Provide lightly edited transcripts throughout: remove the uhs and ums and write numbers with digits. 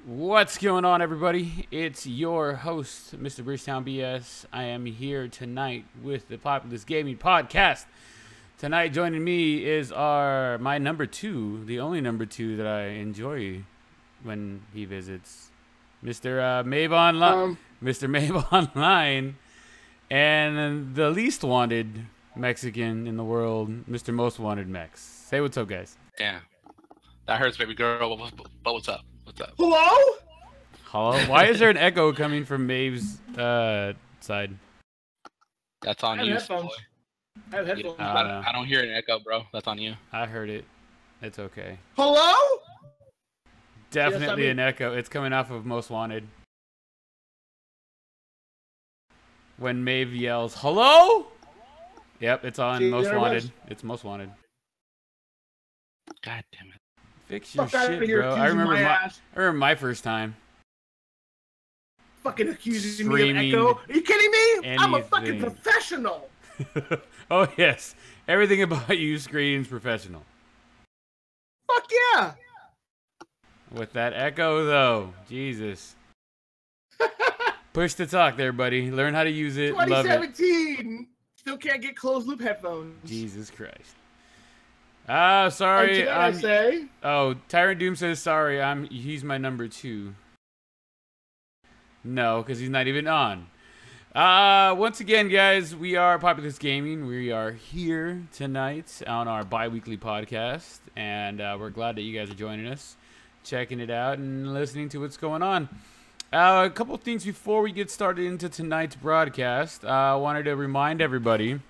What's going on, everybody? It's your host, Mr. BridgetownBS. I am here tonight with the Populace Gaming podcast. Tonight, joining me is my number two, the only number two that I enjoy when he visits, Mr. Maeve Online, Mr. Maeve Online, and the least wanted Mexican in the world, Mr. Most Wanted Mex. Say what's up, guys. Damn, that hurts, baby girl. But what's up? What's up? Hello? Hello? Why is there an echo coming from Maeve's side? That's on you. Headphones. I have headphones. I don't hear an echo, bro. That's on you. I heard it. It's okay. Hello? Definitely an echo. It's coming off of Most Wanted. When Maeve yells, "Hello?" Yep, it's on Most Wanted. It's Most Wanted. God damn it. Fix your shit, bro. I remember my first time. Fucking accusing me of echo. Are you kidding me? Anything. I'm a fucking professional. Oh, yes. Everything about you screams professional. Fuck yeah. With that echo, though. Jesus. Push to talk there, buddy. Learn how to use it. 2017. Still can't get closed loop headphones. Jesus Christ. Sorry. I say. Oh, Tyrant Doom says sorry. He's my number two. No, because he's not even on. Once again, guys, we are Populace Gaming. We are here tonight on our bi-weekly podcast, and we're glad that you guys are joining us, checking it out, and listening to what's going on. A couple of things before we get started into tonight's broadcast. I wanted to remind everybody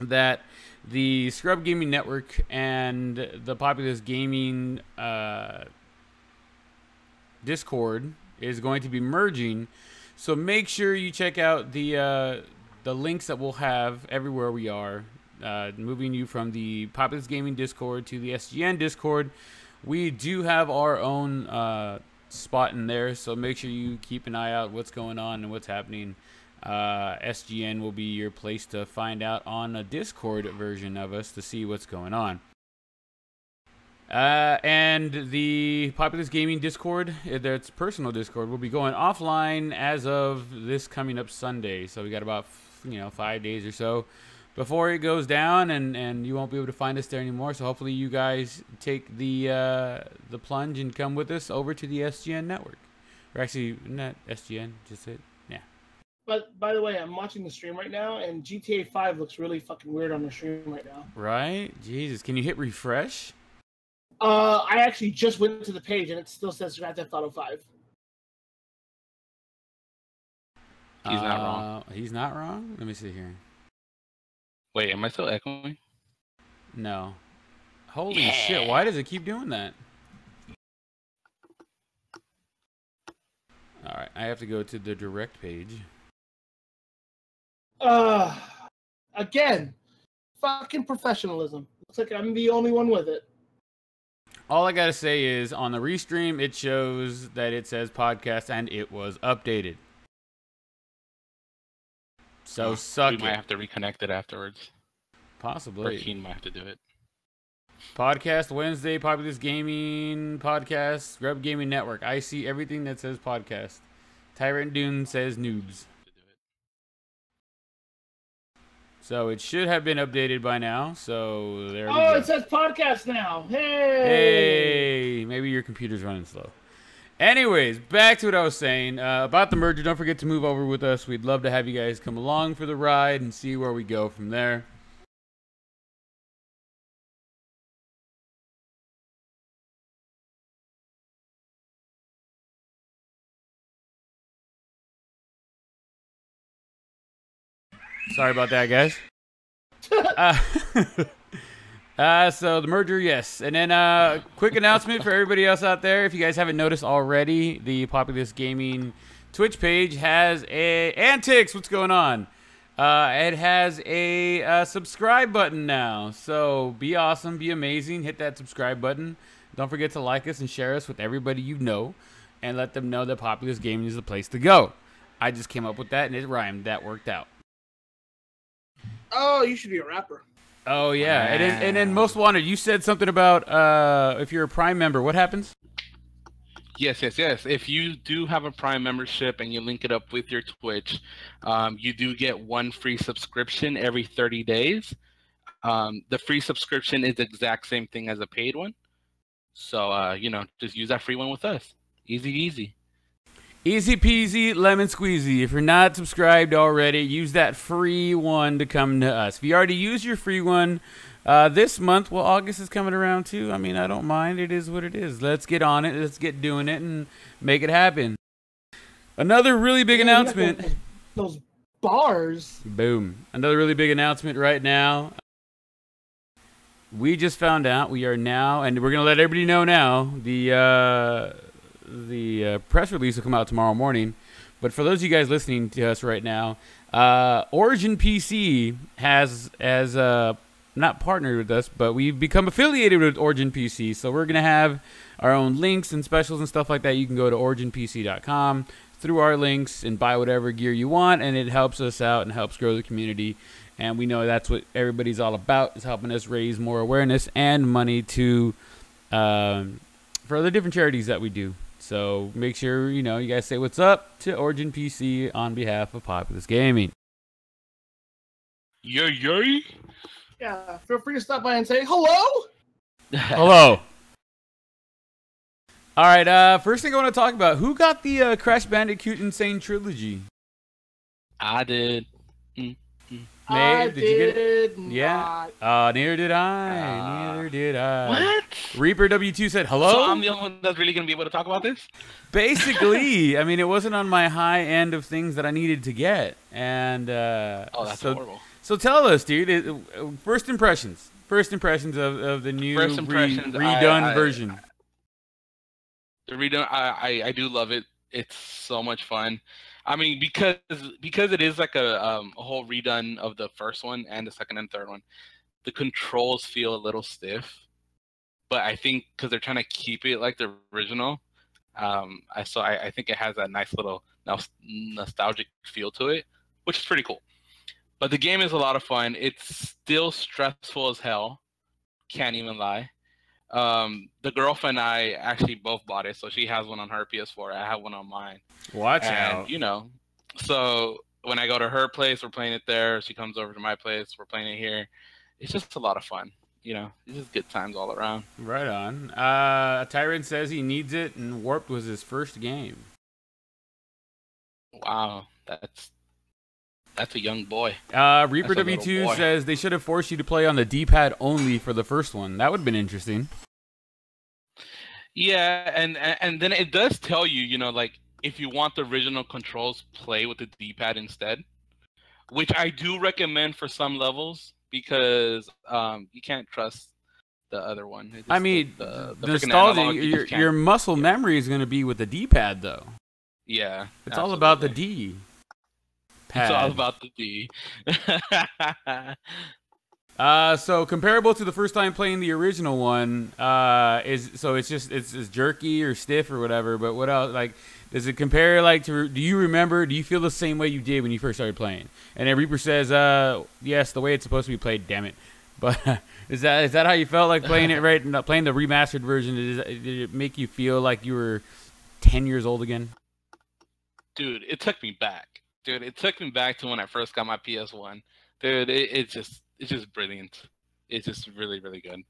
that the Scrub Gaming Network and the Populace Gaming Discord is going to be merging, so make sure you check out the links that we'll have everywhere we are, moving you from the Populace Gaming Discord to the SGN Discord. We do have our own spot in there, so make sure you keep an eye out what's going on and what's happening. SGN will be your place to find out on a Discord version of us to see what's going on. And the Populace Gaming Discord, that's personal Discord, will be going offline as of this coming up Sunday. So we got about 5 days or so before it goes down, and you won't be able to find us there anymore. So hopefully you guys take the plunge and come with us over to the SGN network, or actually not SGN, just it. Yeah. But by the way, I'm watching the stream right now, and GTA 5 looks really fucking weird on the stream right now. Right? Jesus, can you hit refresh? I actually just went to the page, and it still says Grand Theft Auto 5. He's not wrong. He's not wrong? Let me see here. Wait, am I still echoing? No. Holy shit, why does it keep doing that? Alright, I have to go to the direct page. Again, fucking professionalism. Looks like I'm the only one with it. All I gotta say is, on the ReStream, it shows that it says podcast, and it was updated. So suck it. We might have to reconnect it afterwards. Possibly. Or Keen might have to do it. Podcast Wednesday, Populace Gaming Podcast, Scrub Gaming Network. I see everything that says podcast. Tyrant Dune says noobs. So it should have been updated by now. So there we go. Oh, it says podcast now. Hey! Hey! Maybe your computer's running slow. Anyways, back to what I was saying. About the merger, don't forget to move over with us. We'd love to have you guys come along for the ride and see where we go from there. Sorry about that, guys. So the merger, yes. And then quick announcement for everybody else out there. If you guys haven't noticed already, the Populace Gaming Twitch page has antics. What's going on? It has a subscribe button now. So be awesome, be amazing. Hit that subscribe button. Don't forget to like us and share us with everybody you know, and let them know that Populace Gaming is the place to go. I just came up with that, and it rhymed. That worked out. Oh, you should be a rapper. Oh, yeah. And then Most Wanted, you said something about if you're a Prime member, what happens? Yes, yes, yes. If you do have a Prime membership and you link it up with your Twitch, you do get one free subscription every 30 days. The free subscription is the exact same thing as a paid one. So, you know, just use that free one with us. Easy, easy. Easy peasy, lemon squeezy. If you're not subscribed already, use that free one to come to us. If you already used your free one this month, well, August is coming around too. I mean, I don't mind. It is what it is. Let's get on it. Let's get doing it and make it happen. Another really big announcement. Those bars. Boom. Another really big announcement right now. We just found out we are now, and we're going to let everybody know now, the press release will come out tomorrow morning. But for those of you guys listening to us right now, Origin PC has not partnered with us, but we've become affiliated with Origin PC. So we're going to have our own links and specials and stuff like that. You can go to originpc.com through our links and buy whatever gear you want, and it helps us out and helps grow the community. And we know that's what everybody's all about, is helping us raise more awareness and money to for the different charities that we do. So make sure, you know, you guys say what's up to Origin PC on behalf of Populace Gaming. Yay, yay. Yeah, feel free to stop by and say hello. Hello. All right, first thing I want to talk about, who got the Crash Bandicoot Insane Trilogy? I did. I Did you get it? did Yeah. not. Neither did I. Neither did I. What? Reaper W2 said hello. So I'm the only one that's really going to be able to talk about this? Basically, I mean, it wasn't on my high end of things that I needed to get, and Oh, that's horrible. So tell us, dude. First impressions. First impressions of the new redone version. The redone, I do love it. It's so much fun. I mean, because it is like a whole redone of the first one and the second and third one, the controls feel a little stiff. But I think because they're trying to keep it like the original, I think it has that nice little nostalgic feel to it, which is pretty cool. But the game is a lot of fun. It's still stressful as hell. Can't even lie. The girlfriend and I actually both bought it, so she has one on her PS4. I have one on mine. Watch out. You know, so when I go to her place, we're playing it there. She comes over to my place, we're playing it here. It's just a lot of fun. You know, it's just good times all around. Right on. Tyrant says he needs it, and Warped was his first game. Wow, that's a young boy. Reaper W2 says they should have forced you to play on the D-pad only for the first one. That would have been interesting. Yeah, and then it does tell you, you know, like, if you want the original controls, play with the D-pad instead, which I do recommend for some levels because you can't trust the other one. I mean, the nostalgia, your muscle memory is going to be with the D-pad, though. Yeah. It's all about the D. Pad. It's all about the D. So comparable to the first time playing the original one, it's jerky or stiff or whatever. But what else? Like, does it compare? Like, do you remember? Do you feel the same way you did when you first started playing? And then Reaper says, yes, the way it's supposed to be played. Damn it! But is that how you felt like playing it? Right, playing the remastered version. Did it make you feel like you were 10 years old again? Dude, it took me back. Dude, it took me back to when I first got my PS1. Dude, it's just brilliant. It's just really, really good.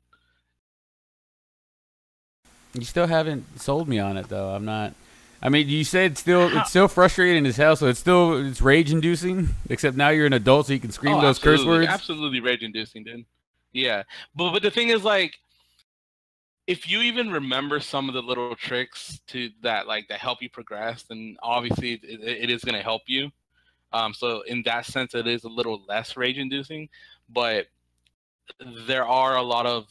You still haven't sold me on it, though. I'm not. I mean, you said it's still frustrating as hell. So it's rage inducing. Except now you're an adult, so you can scream those curse words. Absolutely rage inducing, dude. Yeah, but the thing is, like, if you even remember some of the little tricks that help you progress, then obviously it is going to help you. So in that sense, it is a little less rage-inducing, but there are a lot of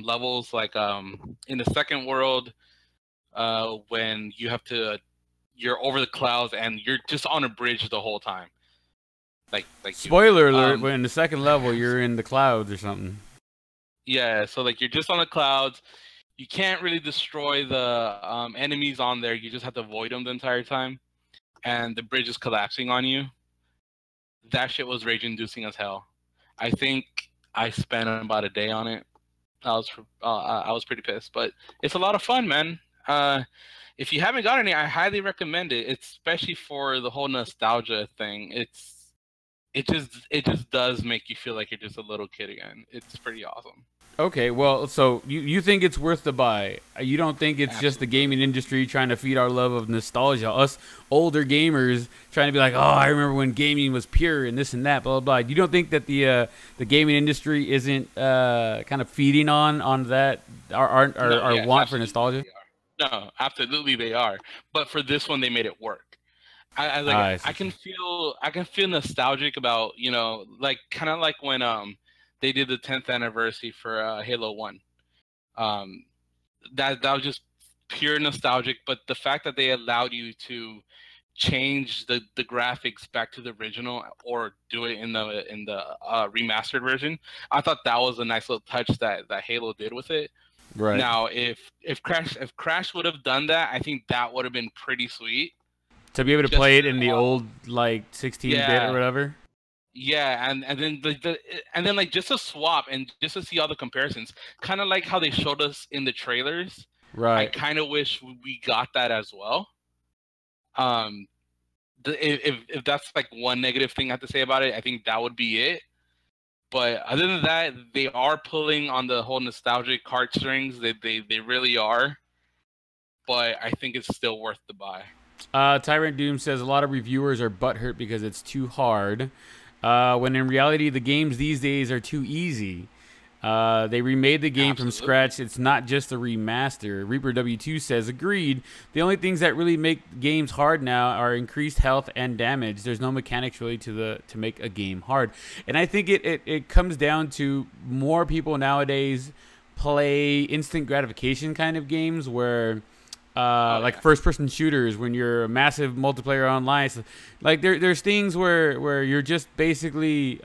levels, like in the second world, when you're over the clouds and you're just on a bridge the whole time. Like spoiler alert, when in the second level you're in the clouds or something. Yeah, so like you're just on the clouds. You can't really destroy the enemies on there. You just have to avoid them the entire time, and the bridge is collapsing on you. That shit was rage-inducing as hell. I think I spent about a day on it. I was pretty pissed, but it's a lot of fun, man. If you haven't got any, I highly recommend it. It's especially for the whole nostalgia thing. It just does make you feel like you're just a little kid again. It's pretty awesome. Okay, well, so you think it's worth the buy? You don't think it's just the gaming industry trying to feed our love of nostalgia? Us older gamers trying to be like, oh, I remember when gaming was pure and this and that, blah blah blah. You don't think that the gaming industry isn't kind of feeding on that our want for nostalgia? No, absolutely they are. But for this one, they made it work. I can feel nostalgic about, you know, like kind of like when they did the 10th anniversary for Halo 1. That was just pure nostalgic, but the fact that they allowed you to change the graphics back to the original or do it in the remastered version, I thought that was a nice little touch that Halo did with it. Right. Now, if Crash would have done that, I think that would have been pretty sweet. To be able to play it in the old like 16-bit or whatever. Yeah, and then like just to swap and just to see all the comparisons, kind of like how they showed us in the trailers. Right. I kind of wish we got that as well. If that's like one negative thing I have to say about it, I think that would be it. But other than that, they are pulling on the whole nostalgic heartstrings. They really are. But I think it's still worth the buy. Tyrant Doom says a lot of reviewers are butthurt because it's too hard, when in reality the games these days are too easy. They remade the game from scratch. It's not just a remaster. Reaper W2 says, agreed. The only things that really make games hard now are increased health and damage. There's no mechanics really to make a game hard. And I think it comes down to more people nowadays play instant gratification kind of games where like first-person shooters when you're a massive multiplayer online. So, like there's things where you're just basically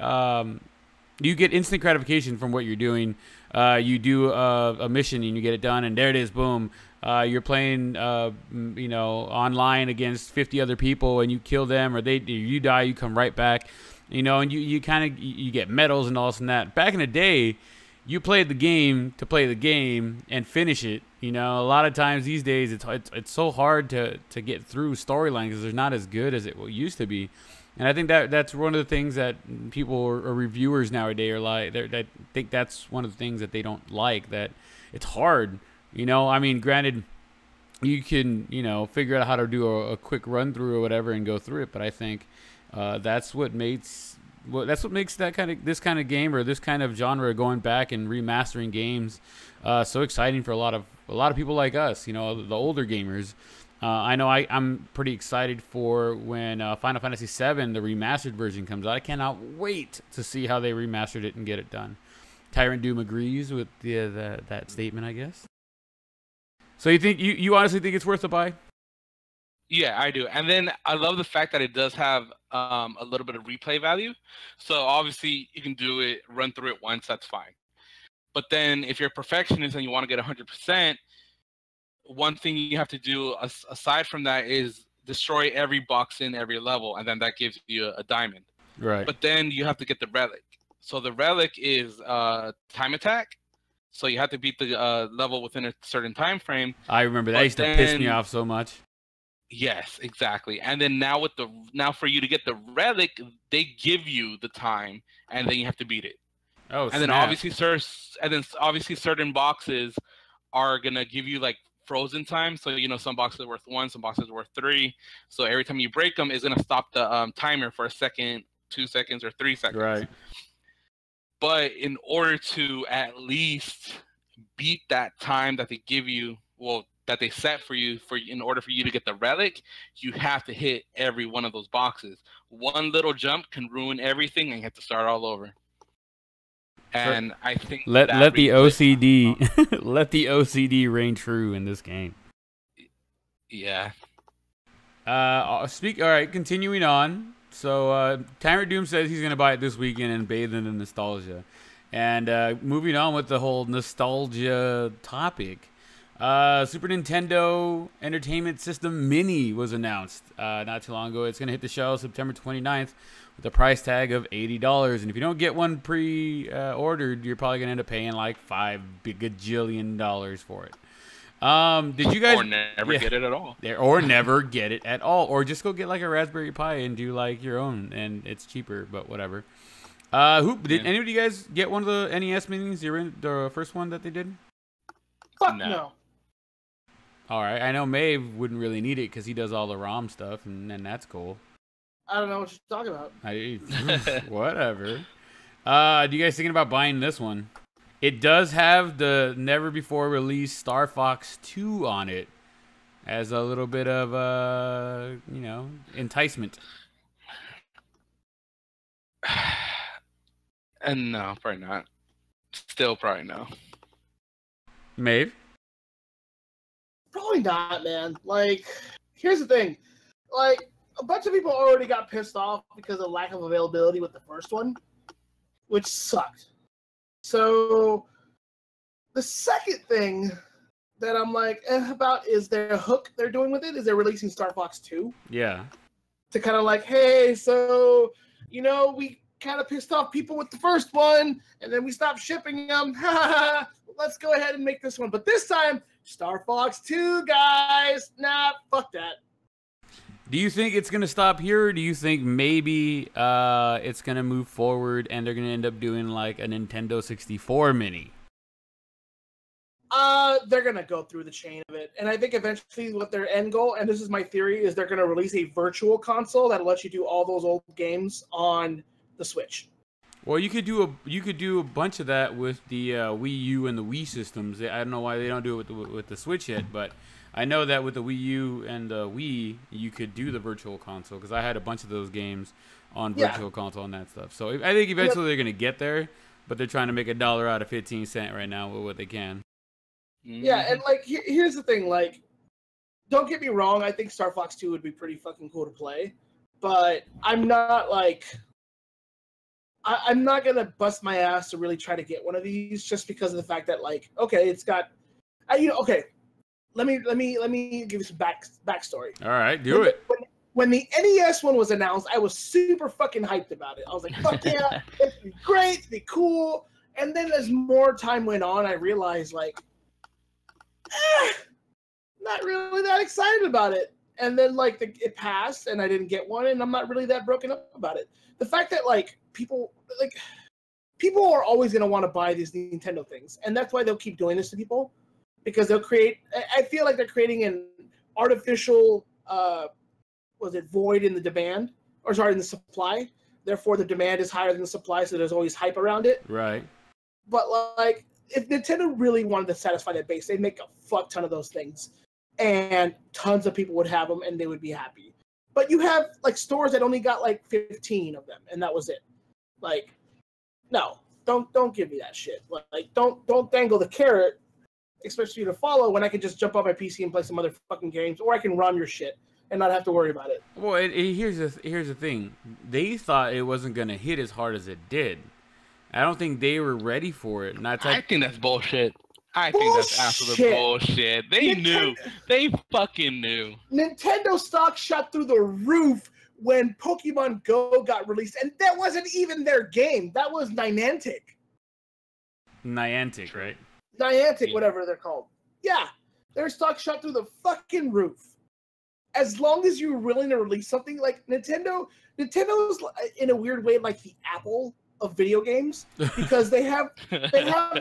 you get instant gratification from what you're doing. You do a mission and you get it done, and there it is, boom. You're playing, you know, online against 50 other people, and you kill them, or you die, you come right back, you know, and you kind of you get medals and all this and that. Back in the day, you played the game to play the game and finish it. You know, a lot of times these days it's so hard to get through storylines because they're not as good as it used to be. And I think that's one of the things that people or reviewers nowadays are like. They think that's one of the things that they don't like, that it's hard. You know, I mean, granted, you can, you know, figure out how to do a quick run through or whatever and go through it. But I think that's what makes this kind of game or this kind of genre, going back and remastering games, so exciting for a lot of people like us. You know, the older gamers. I know I'm pretty excited for when Final Fantasy VII, the remastered version, comes out. I cannot wait to see how they remastered it and get it done. Tyrant Doom agrees with that statement, I guess. So you honestly think it's worth a buy? Yeah, I do. And then I love the fact that it does have a little bit of replay value. So obviously you can do it, run through it once, that's fine. But then if you're a perfectionist and you want to get 100%, one thing you have to do aside from that is destroy every box in every level, and then that gives you a diamond. Right. But then you have to get the relic. So the relic is time attack. So you have to beat the level within a certain time frame. I remember that used to piss me off so much. Yes, exactly. And then now for you to get the relic, they give you the time, and then you have to beat it. Oh, and then obviously certain boxes are gonna give you like frozen time. So you know, some boxes are worth 1, some boxes are worth 3. So every time you break them, it's gonna stop the timer for a second, 2 seconds, or 3 seconds. Right. But in order to at least beat that time that they give you, well, that they set for you, in order for you to get the relic, you have to hit every one of those boxes. One little jump can ruin everything, and you have to start all over. And I think let the OCD let the OCD reign true in this game. Yeah. All right, continuing on. So Tyrant Doom says he's gonna buy it this weekend and bathe in the nostalgia. And moving on with the whole nostalgia topic. Super Nintendo Entertainment System Mini was announced not too long ago. It's going to hit the shelves September 29th with a price tag of $80. And if you don't get one pre-ordered, you're probably going to end up paying like $5 gajillion for it. Did you guys or never get it at all? Or never get it at all, or just go get like a Raspberry Pi and do like your own, and it's cheaper, but whatever. Did any of you guys get one of the NES minis? The first one that they did? Fuck no. All right, I know Maeve wouldn't really need it because he does all the ROM stuff, and that's cool. I don't know what you're talking about. Whatever. Do you guys thinking about buying this one? It does have the never before released Star Fox 2 on it as a little bit of enticement. And no, probably not. Still probably no. Maeve? Probably not, man. Like, here's the thing. Like, a bunch of people already got pissed off because of lack of availability with the first one, which sucked. So, the second thing that I'm like about is their hook they're doing with it is they're releasing Star Fox 2. Yeah. To kind of like, hey, so, we kind of pissed off people with the first one, and then we stopped shipping them. Let's go ahead and make this one. But this time, Star Fox 2, guys. Nah, fuck that. Do you think it's going to stop here, or do you think maybe it's going to move forward and they're going to end up doing like a Nintendo 64 mini? They're going to go through the chain of it. And I think eventually what their end goal, and this is my theory, is they're going to release a virtual console that'll let you do all those old games on the Switch. Well, you could do a bunch of that with the Wii U and the Wii systems. I don't know why they don't do it with the Switch yet, but I know that with the Wii U and the Wii, you could do the virtual console because I had a bunch of those games on virtual console and that stuff. So I think eventually they're going to get there, but they're trying to make $1 out of 15 cents right now with what they can. Yeah, and like here's the thing, like, don't get me wrong, I think Star Fox 2 would be pretty fucking cool to play, but I'm not like I'm not gonna bust my ass to really try to get one of these just because of the fact that, like, okay, it's got, okay, let me give you some backstory. All right, do it. When the NES one was announced, I was super fucking hyped about it. I was like, fuck yeah, it'd be great, it'd be cool. And then as more time went on, I realized, like, not really that excited about it. And then, like, it passed, and I didn't get one, and I'm not really that broken up about it. The fact that, like, people are always going to want to buy these Nintendo things, and that's why they'll keep doing this to people, because they'll create, I feel like they're creating an artificial, void in the demand, in the supply. Therefore, the demand is higher than the supply, so there's always hype around it. Right. But, like, if Nintendo really wanted to satisfy that base, they'd make a fuck ton of those things, and tons of people would have them, and they would be happy. But you have, like, stores that only got, like, 15 of them, and that was it. Like, no, don't give me that shit. Like, don't dangle the carrot, especially to follow, when I can just jump on my PC and play some other fucking games, or I can ROM your shit and not have to worry about it. Well, here's the thing. They thought it wasn't gonna hit as hard as it did. I don't think they were ready for it. I think that's bullshit. I think that's absolute bullshit. They knew. They fucking knew. Nintendo stock shot through the roof when Pokemon Go got released, and that wasn't even their game. That was Niantic. Niantic, right? Niantic, whatever they're called. Yeah, their stock shot through the fucking roof. As long as you're willing to release something like Nintendo's in a weird way like the Apple of video games, because they have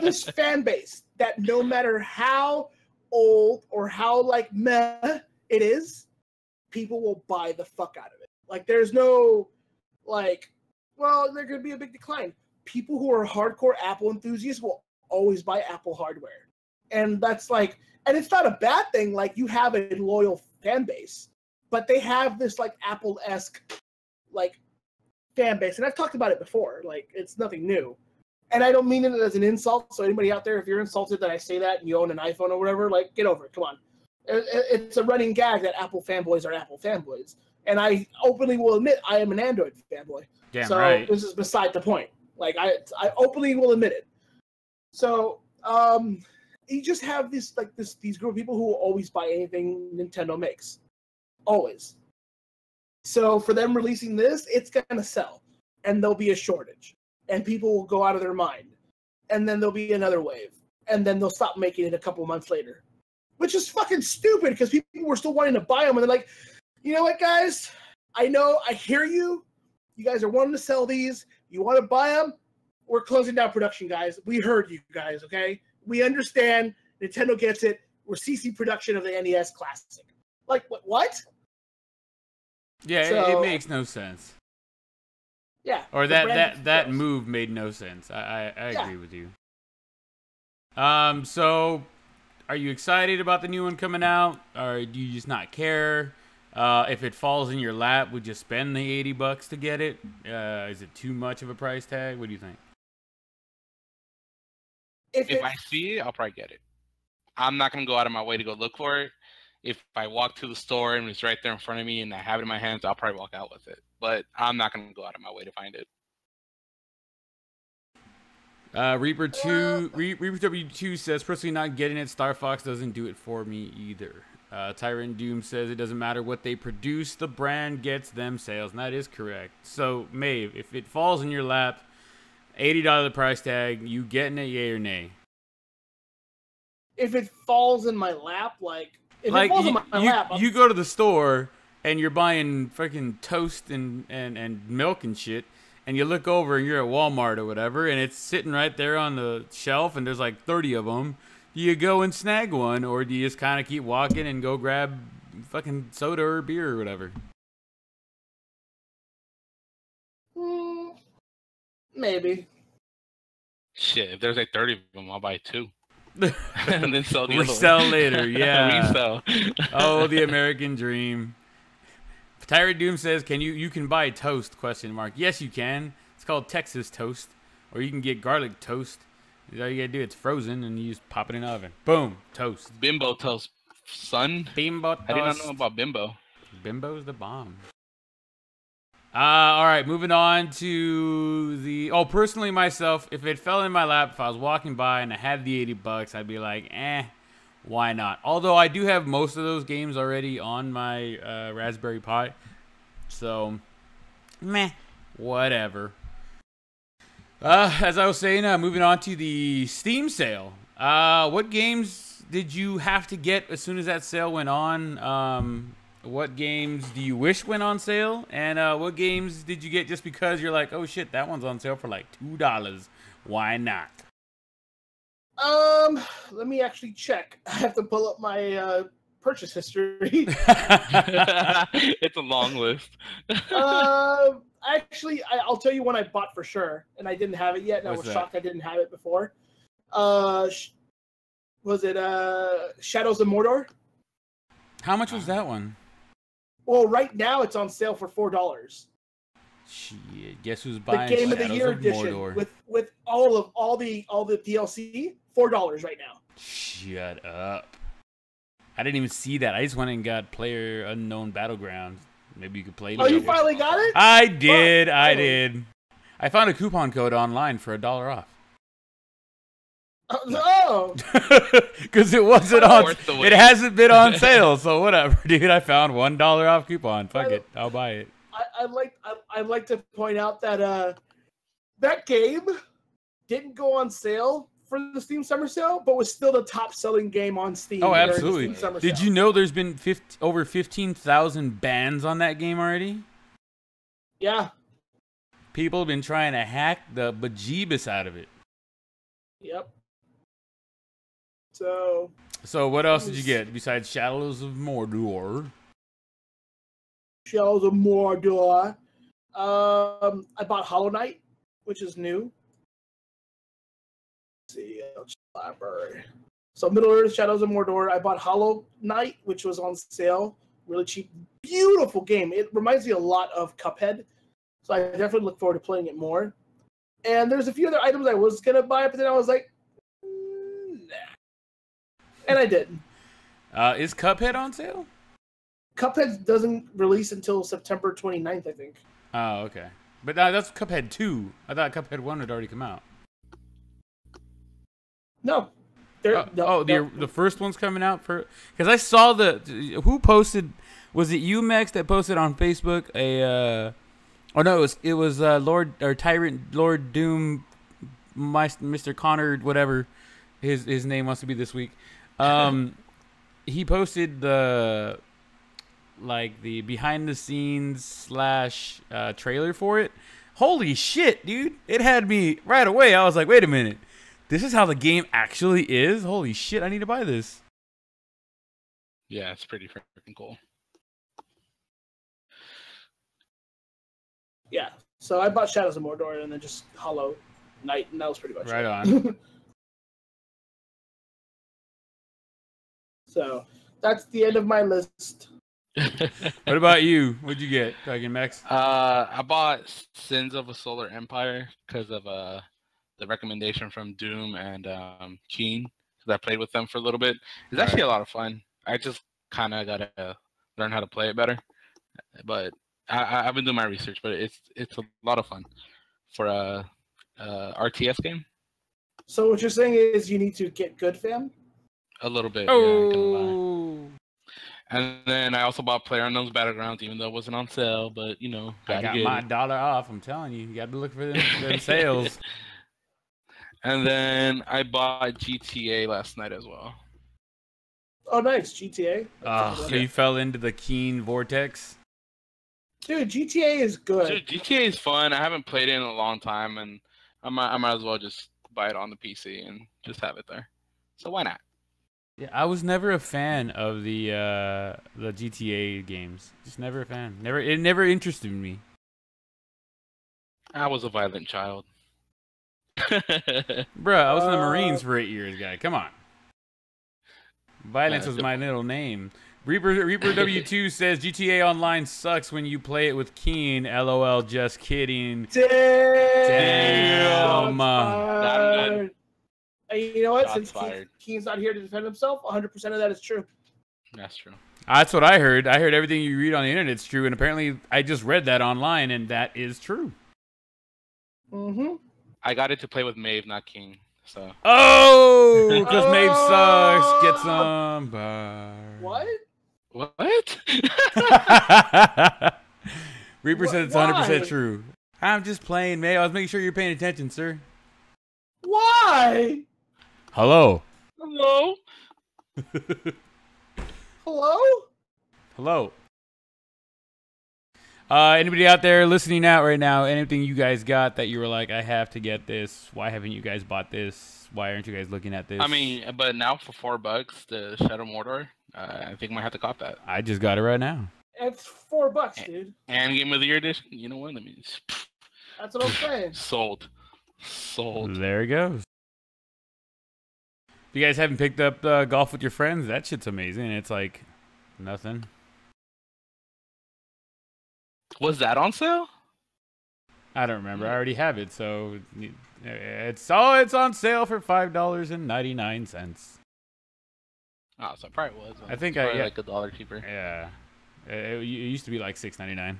this fan base that no matter how old or how like meh it is, people will buy the fuck out of it. Like, there's no like, well, there could be a big decline. People who are hardcore Apple enthusiasts will always buy Apple hardware, and that's like, and it's not a bad thing. Like, you have a loyal fan base, but they have this like Apple-esque like fan base, and I've talked about it before. Like, it's nothing new, and I don't mean it as an insult. So anybody out there, if you're insulted that I say that and you own an iPhone or whatever, like, get over it. Come on, it's a running gag that Apple fanboys are Apple fanboys, and I openly will admit I am an Android fanboy. Damn so right. This is beside the point. Like, I openly will admit it. So you just have these group of people who will always buy anything Nintendo makes, always. So for them releasing this, it's gonna sell, and there'll be a shortage, and people will go out of their mind, and then there'll be another wave, and then they'll stop making it a couple months later. which is fucking stupid because people were still wanting to buy them, and they're like, you know what, guys? I know, I hear you. You guys are wanting to sell these. You want to buy them? We're closing down production, guys. We heard you guys, okay? We understand. Nintendo gets it. We're CC production of the NES Classic. Like, what? Yeah, So, it makes no sense. Yeah. Or that move made no sense. I agree with you. So are you excited about the new one coming out, or do you just not care? If it falls in your lap, would you spend the $80 to get it? Is it too much of a price tag? What do you think? If I see it, I'll probably get it. I'm not gonna go out of my way to go look for it. If I walk to the store and it's right there in front of me and I have it in my hands, I'll probably walk out with it. But I'm not gonna go out of my way to find it. Reaper W2 says, personally not getting it. Star Fox doesn't do it for me either. Tyrant Doom says it doesn't matter what they produce, the brand gets them sales, and that is correct. So, Maeve, if it falls in your lap, $80 price tag, you getting it, yay or nay? If it falls in my lap, if it falls in my lap, you go to the store and you're buying freaking toast and milk and shit, and you look over and you're at Walmart or whatever, and it's sitting right there on the shelf, and there's like 30 of them. Do you go and snag one, or do you just kind of keep walking and go grab fucking soda or beer or whatever? Maybe. Shit, if there's like 30 of them, I'll buy 2. And then sell the Resell other one. later, yeah. Resell. Oh, the American dream. Tyrant Doom says, you can buy toast, ? Yes, you can. It's called Texas toast. Or you can get garlic toast. All you gotta do, it's frozen, and you just pop it in the oven. Boom, toast. Bimbo toast, son. Bimbo toast. I did not know about Bimbo. Bimbo's the bomb. All right, moving on to the... Oh, personally, myself, if it fell in my lap, if I was walking by and I had the $80, I'd be like, why not? Although I do have most of those games already on my Raspberry Pi. So, whatever. As I was saying, moving on to the Steam sale. What games did you have to get as soon as that sale went on? What games do you wish went on sale? And what games did you get just because you're like, oh shit, that one's on sale for like $2. Why not? Let me actually check. I have to pull up my purchase history. It's a long list. Actually, I'll tell you one I bought for sure, and I didn't have it yet, and I was shocked I didn't have it before. Was it Shadows of Mordor? How much was that one? Well, right now it's on sale for $4. Shit, guess who's buying the Game Shadows of the Year of edition Mordor? with all the DLC, $4 right now. Shut up! I didn't even see that. I just went and got Player Unknown Battlegrounds. Maybe you could play. Oh, you finally got it? I did. I did. I found a coupon code online for $1 off. Oh, because it wasn't on. It hasn't been on sale, so whatever, dude. I found $1 off coupon. Fuck it, I'll buy it. I'd like to point out that that game didn't go on sale for the Steam Summer Sale, but was still the top selling game on Steam. Oh, absolutely. Did you know there's been over 15,000 bans on that game already? Yeah. People have been trying to hack the bejeebus out of it. Yep. So what else did you get besides Shadows of Mordor? Shadows of Mordor. I bought Hollow Knight, which is new. Let's see, library. So Middle Earth, Shadows of Mordor. I bought Hollow Knight, which was on sale, really cheap. Beautiful game. It reminds me a lot of Cuphead, so I definitely look forward to playing it more. And there's a few other items I was gonna buy, but then I was like, nah. And I didn't. Is Cuphead on sale? Cuphead doesn't release until September 29th, I think. Oh, okay. But that's Cuphead 2. I thought Cuphead 1 had already come out. No. The first one's coming out for... Because I saw who posted... Was it UMEX that posted on Facebook it was Tyrant Lord Doom, Mr. Connor, whatever his name wants to be this week. he posted the behind the scenes / trailer for it. Holy shit, dude! It had me right away. I was like, wait a minute, this is how the game actually is. Holy shit, I need to buy this. Yeah, it's pretty freaking cool. Yeah. So I bought Shadows of Mordor and then just Hollow Knight, and that was pretty much Right it. on. So that's the end of my list. What about you? What'd you get, Dragon Max? I bought Sins of a Solar Empire because of the recommendation from Doom and Keen, because I played with them for a little bit. It's actually a lot of fun. I just kind of gotta learn how to play it better, but I've been doing my research. But it's a lot of fun for a RTS game. So what you're saying is you need to get good, fam? A little bit. Oh. Yeah, I can't lie. And then I also bought PlayerUnknown's Battlegrounds, even though it wasn't on sale. But you know, I got my $1 off. I'm telling you, you got to look for them sales. And then I bought GTA last night as well. Oh, nice. GTA. So you fell into the Keen vortex? Dude, GTA is good. Dude, GTA is fun. I haven't played it in a long time, and I might as well just buy it on the PC and just have it there. So why not? Yeah, I was never a fan of the GTA games. Just never a fan. It never interested me. I was a violent child. Bruh, I was in the Marines for 8 years, guy. Come on. Violence was my middle name. Reaper W2 says GTA Online sucks when you play it with Keen. LOL, just kidding. Damn. Hey, you know what? Since Keen's not here to defend himself, 100% of that is true. That's true. That's what I heard. I heard everything you read on the internet is true, and apparently I just read that online, and that is true. Mm-hmm. I got it to play with Maeve, not King. So. Oh, because Maeve sucks. Get some bar. What? What? Reaper said it's 100% true. I'm just playing, Maeve. I was making sure you're paying attention, sir. Why? Hello. Hello. Hello? Hello. Anybody out there listening out right now, anything you guys got that you were like, I have to get this? Why haven't you guys bought this? Why aren't you guys looking at this? I mean, but now for $4, the Shadow Mordor, I think I might have to cop that. I just got it right now. It's $4, dude. And Game of the Year edition. You know what? That's what I'm saying. Sold. There it goes. If you guys haven't picked up Golf with Your Friends, that shit's amazing. It's like nothing. Was that on sale? I don't remember. I already have it, so it's on sale for $5.99. Oh, so it probably was. I think like $1 cheaper. Yeah, it used to be like $6.99.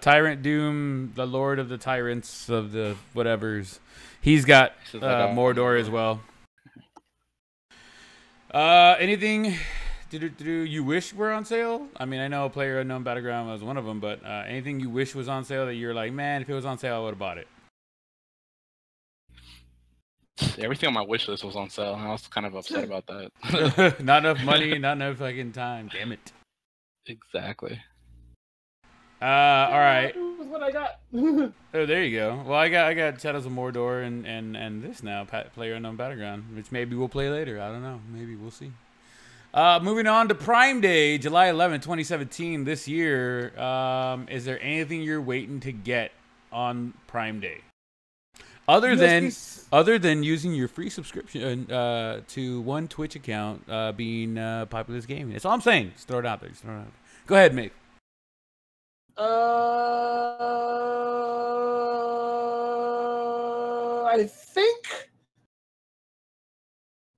Tyrant Doom, the Lord of the Tyrants of the whatevers. He's got Mordor as well. Anything you wish were on sale? I mean, I know PlayerUnknown Battleground was one of them, but anything you wish was on sale that you're like, man, if it was on sale, I would have bought it. Everything on my wish list was on sale. I was kind of upset about that. Not enough money, not enough fucking time. Damn it. Exactly. All right. That's what I got. Oh, there you go. Well, I got Shadows of Mordor and this now, PlayerUnknown Battleground, which maybe we'll play later. I don't know. Maybe we'll see. Moving on to Prime Day, July 11, 2017, this year. Is there anything you're waiting to get on Prime Day? Other than using your free subscription to one Twitch account being PopulaceGaming. That's all I'm saying. Just throw it out there. Go ahead, mate. I think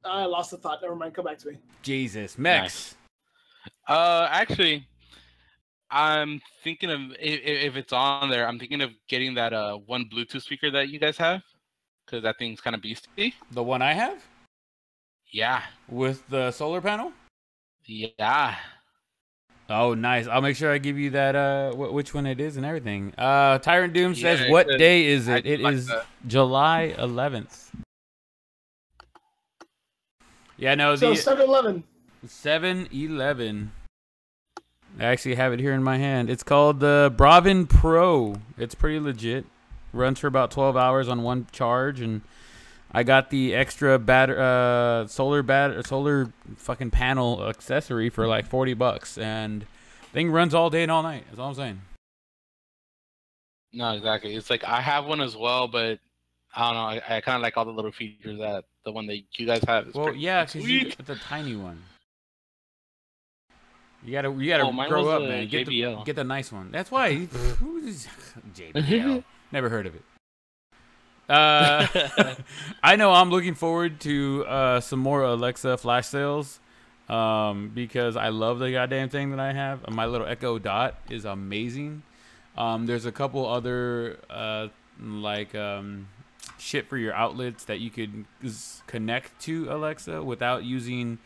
I lost the thought. Never mind. Come back to me. Jesus, Mex. Nice. Actually, I'm thinking of if it's on there. I'm thinking of getting that one Bluetooth speaker that you guys have, because that thing's kind of beastie. The one I have? Yeah. With the solar panel? Yeah. Oh, nice. I'll make sure I give you that, which one it is and everything. Tyrant Doom says, what day is it? It is July 11th. Yeah, no. So The 7-Eleven. 7-Eleven. I actually have it here in my hand. It's called the Bravin Pro. It's pretty legit. Runs for about 12 hours on one charge, and I got the extra solar fucking panel accessory for like $40, and thing runs all day and all night. That's all I'm saying. No, exactly. It's like I have one as well, but I don't know. I kind of like all the little features that the one that you guys have is Well, pretty yeah, because you sweet. get the tiny one. You gotta Mine grow was up, a man. JBL. Get the nice one. That's why. Who's JBL? Never heard of it. I know I'm looking forward to some more Alexa flash sales because I love the goddamn thing that I have. My little Echo Dot is amazing. There's a couple other shit for your outlets that you could connect to Alexa without using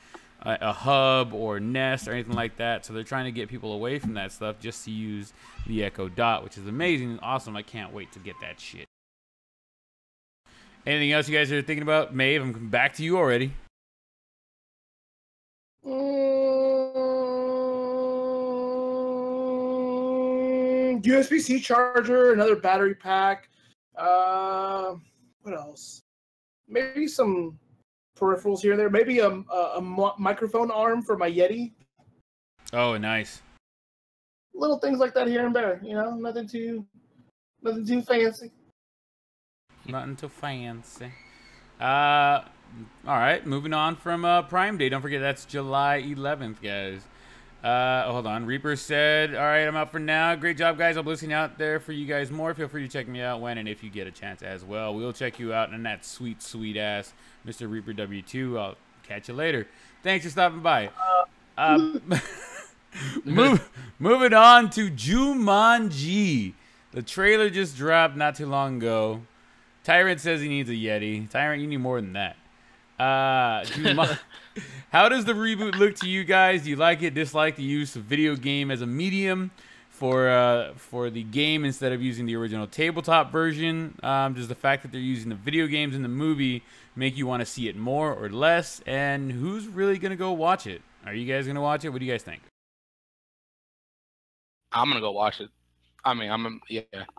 a hub or Nest or anything like that. So they're trying to get people away from that stuff just to use the Echo Dot, which is amazing and awesome. I can't wait to get that shit. Anything else you guys are thinking about? Maeve, I'm coming back to you already. USB-C charger, another battery pack. What else? Maybe some peripherals here and there. Maybe a microphone arm for my Yeti. Oh, nice. Little things like that here and there. You know, nothing too fancy. Nothing too fancy. All right, moving on from Prime Day. Don't forget that's July 11th, guys. Hold on. Reaper said, all right, I'm out for now. Great job, guys. I'll be listening out there for you guys more. Feel free to check me out when and if you get a chance as well. We'll check you out in that sweet, sweet ass Mr. Reaper W2. I'll catch you later. Thanks for stopping by. Moving on to Jumanji. The trailer just dropped not too long ago. Tyrant says he needs a Yeti. Tyrant, you need more than that. How does the reboot look to you guys? Do you like it, dislike the use of video game as a medium for the game instead of using the original tabletop version? Does the fact that they're using the video games in the movie make you want to see it more or less? And who's really going to go watch it? Are you guys going to watch it? What do you guys think? I'm gonna go watch it. I mean,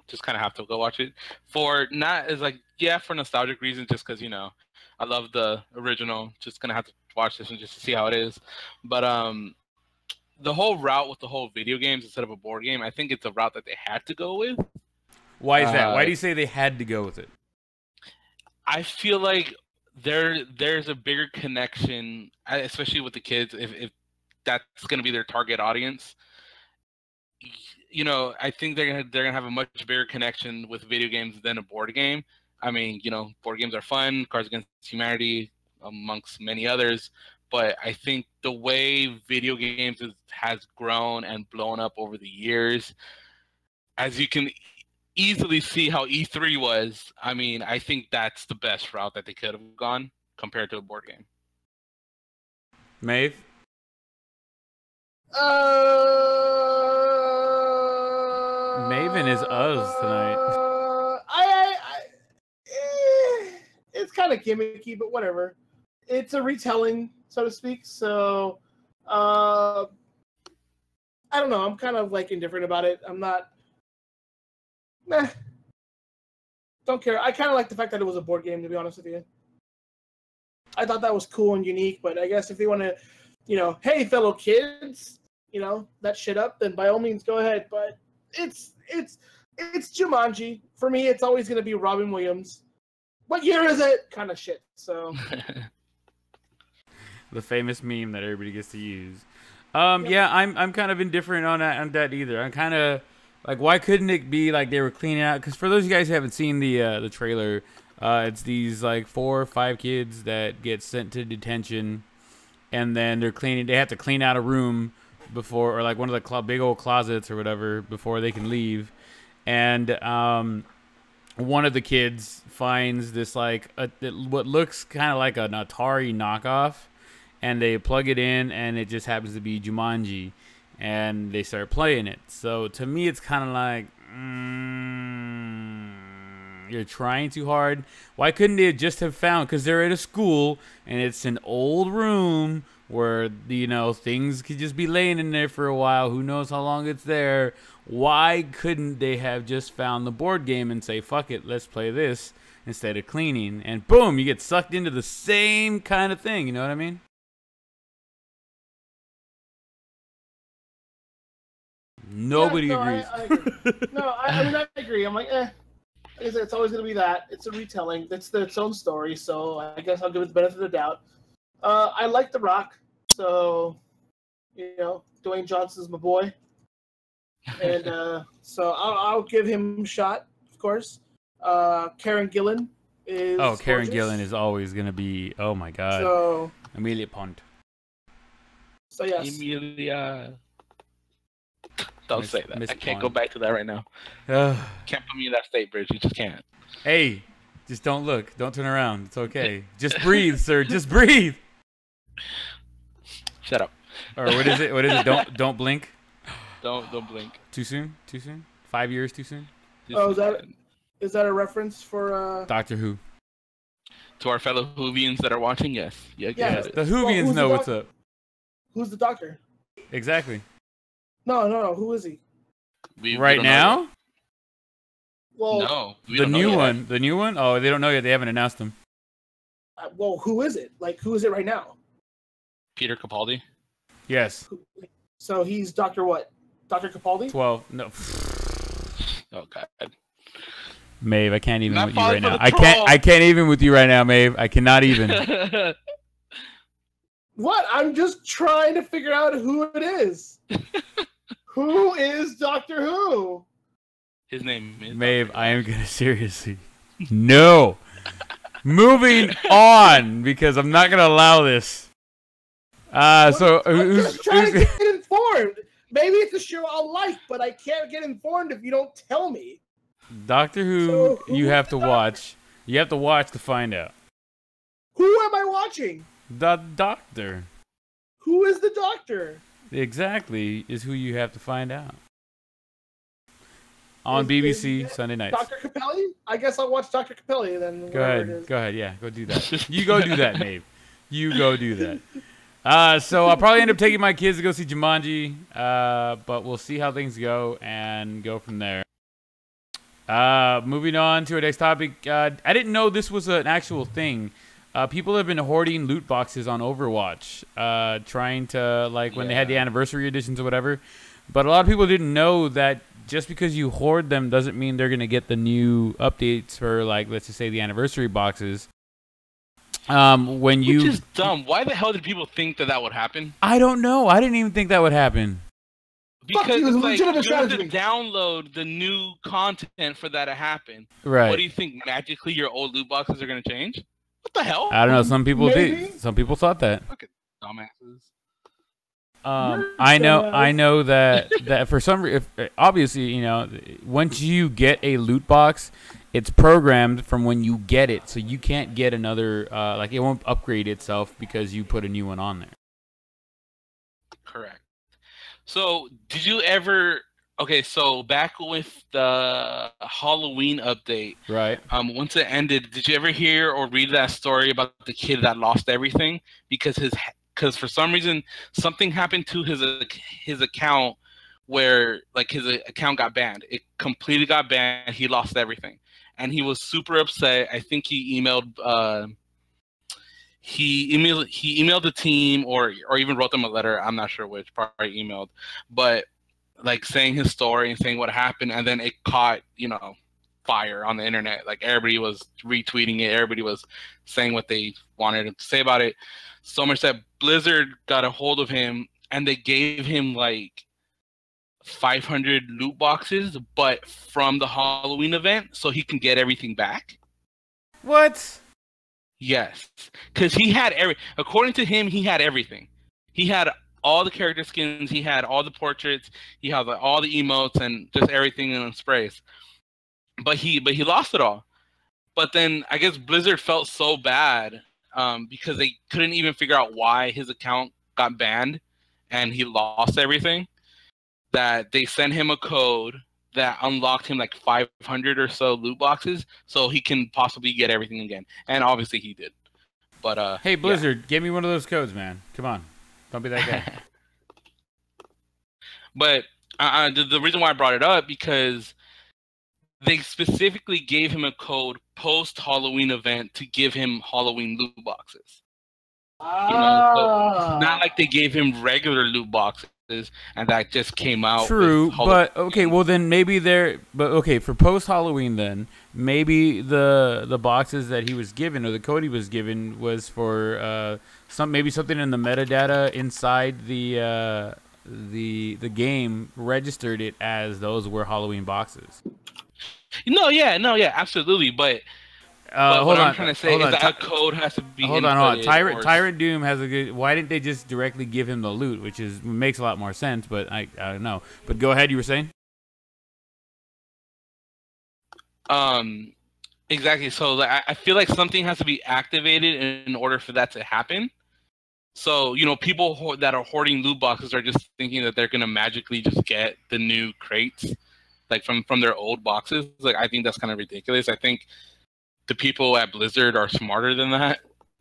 just kind of have to go watch it for not as like for nostalgic reasons, just because I love the original. Just gonna have to watch this one just to see how it is. But the whole route with the whole video games instead of a board game, I think it's a route that they had to go with. Why is that? Why do you say they had to go with it? I feel like there's a bigger connection, especially with the kids, if that's gonna be their target audience. I think they're gonna have a much bigger connection with video games than a board game. I mean, board games are fun, Cards Against Humanity, amongst many others. But I think the way video games has grown and blown up over the years, as you can easily see how E3 was, I mean, I think that's the best route that they could have gone compared to a board game. Maeve? Maven is us tonight. It's kind of gimmicky, but whatever. It's a retelling, so to speak. So, I don't know. I'm kind of like indifferent about it. I'm not. Meh. Don't care. I kind of like the fact that it was a board game, to be honest with you. I thought that was cool and unique, but I guess if they want to, hey, fellow kids, that shit up, then by all means go ahead. But it's Jumanji. For me, it's always going to be Robin Williams. What year is it? Kind of shit. So the famous meme that everybody gets to use. Yeah, I'm kind of indifferent on that either. I'm kind of like, why couldn't it be like they were cleaning out? Because for those of you guys who haven't seen the trailer, it's these like 4 or 5 kids that get sent to detention, and then they have to clean out a room before, or like one of the big old closets or whatever, before they can leave. And one of the kids finds this like what looks kind of like an Atari knockoff, and they plug it in, and it just happens to be Jumanji, and they start playing it. So to me, it's kind of like, You're trying too hard. Why couldn't they just have found? Because they're at a school and it's an old room where things could just be laying in there for a while. Who knows how long it's there? Why couldn't they have just found the board game and say, "Fuck it, let's play this," instead of cleaning? And boom, you get sucked into the same kind of thing. You know what I mean? Nobody agrees. I agree. I agree. I'm like, Like I said, it's always going to be that. It's a retelling. It's its own story, so I guess I'll give it the benefit of the doubt. I like The Rock, so, Dwayne Johnson's my boy. And so I'll give him a shot, of course. Karen Gillan is Karen gorgeous. Gillan is always going to be, oh my God. So, Amelia Pont. So, yes. Emilia. Don't say that. I can't Pond. go back to that right now. Can't put me in that state, Bridge. You just can't. Hey, just don't look. Don't turn around. It's okay. Just breathe, sir. Just breathe. Shut up. Or what is it? What is it? Don't blink. Don't blink. Too soon? 5 years too soon? Is that a reference for Doctor Who? To our fellow Whovians that are watching, yes. Yeah. The Whovians know what's up. Who's the doctor? Exactly. No. Who is he? Right now? Well, no. The new one. The new one? Oh, they don't know yet. They haven't announced him. Well, who is it? Like, who is it right now? Peter Capaldi. Yes. So he's Dr. what? Dr. Capaldi? 12. No. Oh, God. Maeve, I can't even with you right now. I can't even with you right now, Maeve. I cannot even. What? I'm just trying to figure out who it is. Who is Doctor Who? His name is Maeve, I am gonna seriously. No. Moving on, because I'm not gonna allow this. I'm just trying to get informed. Maybe it's a show I'll like, but I can't get informed if you don't tell me. Doctor Who, So you have to watch. You have to watch to find out. Who am I watching? The Doctor. Who is the Doctor? Exactly, is who you have to find out. On BBC Sunday nights. Dr. Capelli? I guess I'll watch Dr. Capelli then. Go ahead, yeah, go do that. You go do that, Maeve. You go do that. So I'll probably end up taking my kids to go see Jumanji, but we'll see how things go and go from there. Moving on to our next topic. I didn't know this was an actual thing. People have been hoarding loot boxes on Overwatch, trying to, when they had the anniversary editions or whatever. But a lot of people didn't know that just because you hoard them doesn't mean they're going to get the new updates for, let's just say the anniversary boxes. Which is dumb. Why the hell did people think that would happen? I don't know. I didn't even think that would happen. Because you have to download the new content for that to happen. Right. What do you think? Magically, your old loot boxes are going to change? What the hell? I don't know. Some people did. Some people thought that. Fucking dumbasses. I know that for some reason, obviously, once you get a loot box, it's programmed from when you get it, so you can't get another. It won't upgrade itself because you put a new one on there. Correct. So, did you ever? Okay, so back with the Halloween update, right? Once it ended, did you ever hear or read that story about the kid that lost everything because for some reason something happened to his account where his account got banned. It completely got banned. He lost everything, and he was super upset. I think he emailed the team or even wrote them a letter. I'm not sure which, probably emailed, but saying his story and saying what happened, and then it caught fire on the internet. Everybody was retweeting it. Everybody was saying what they wanted to say about it. So much that Blizzard got a hold of him and they gave him 500 loot boxes, but from the Halloween event, so he can get everything back. What? Yes, because he had according to him, he had everything. He had all the character skins, he had all the portraits, he had all the emotes and just everything in sprays. But he lost it all. But then I guess Blizzard felt so bad because they couldn't even figure out why his account got banned and he lost everything, that they sent him a code that unlocked him like 500 or so loot boxes, so he can possibly get everything again. And obviously he did. But hey Blizzard, give me one of those codes, man. Come on, don't be that guy. But the reason why I brought it up because they specifically gave him a code post Halloween event to give him Halloween loot boxes. You know, so it's not like they gave him regular loot boxes and that just came out. True, but okay, well then maybe for post Halloween then maybe the boxes that he was given or the code he was given was for maybe something in the metadata inside the game registered it as those were Halloween boxes. No, yeah, absolutely, but. But what I'm trying to say is that code has to be. Hold on. Tyrant Doom has a good. Why didn't they just directly give him the loot, which makes a lot more sense? But I don't know. But go ahead. You were saying. Exactly. So I feel like something has to be activated in order for that to happen. So people that are hoarding loot boxes are just thinking that they're gonna magically just get the new crates, like from their old boxes. Like I think that's kind of ridiculous. I think. The people at Blizzard are smarter than that.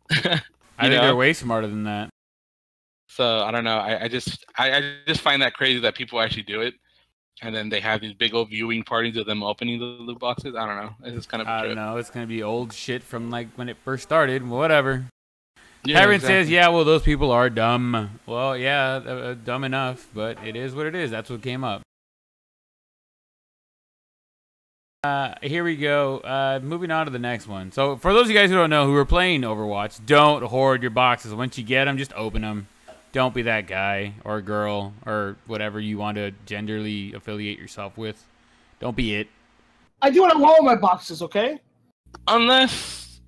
I think they're way smarter than that. So I don't know. I just find that crazy that people actually do it, and then they have these big old viewing parties of them opening the loot boxes. I don't know. It's just kind of. I don't know. It's gonna be old shit from like when it first started. Whatever. Yeah, Tyrant says, "Yeah, well, those people are dumb." Well, yeah, dumb enough, but it is what it is. That's what came up. Here we go. Moving on to the next one. So, for those of you guys who don't know who are playing Overwatch, don't hoard your boxes. Once you get them, just open them. Don't be that guy or girl or whatever you want to genderly affiliate yourself with. Don't be it. I do what I want with my boxes, okay? Unless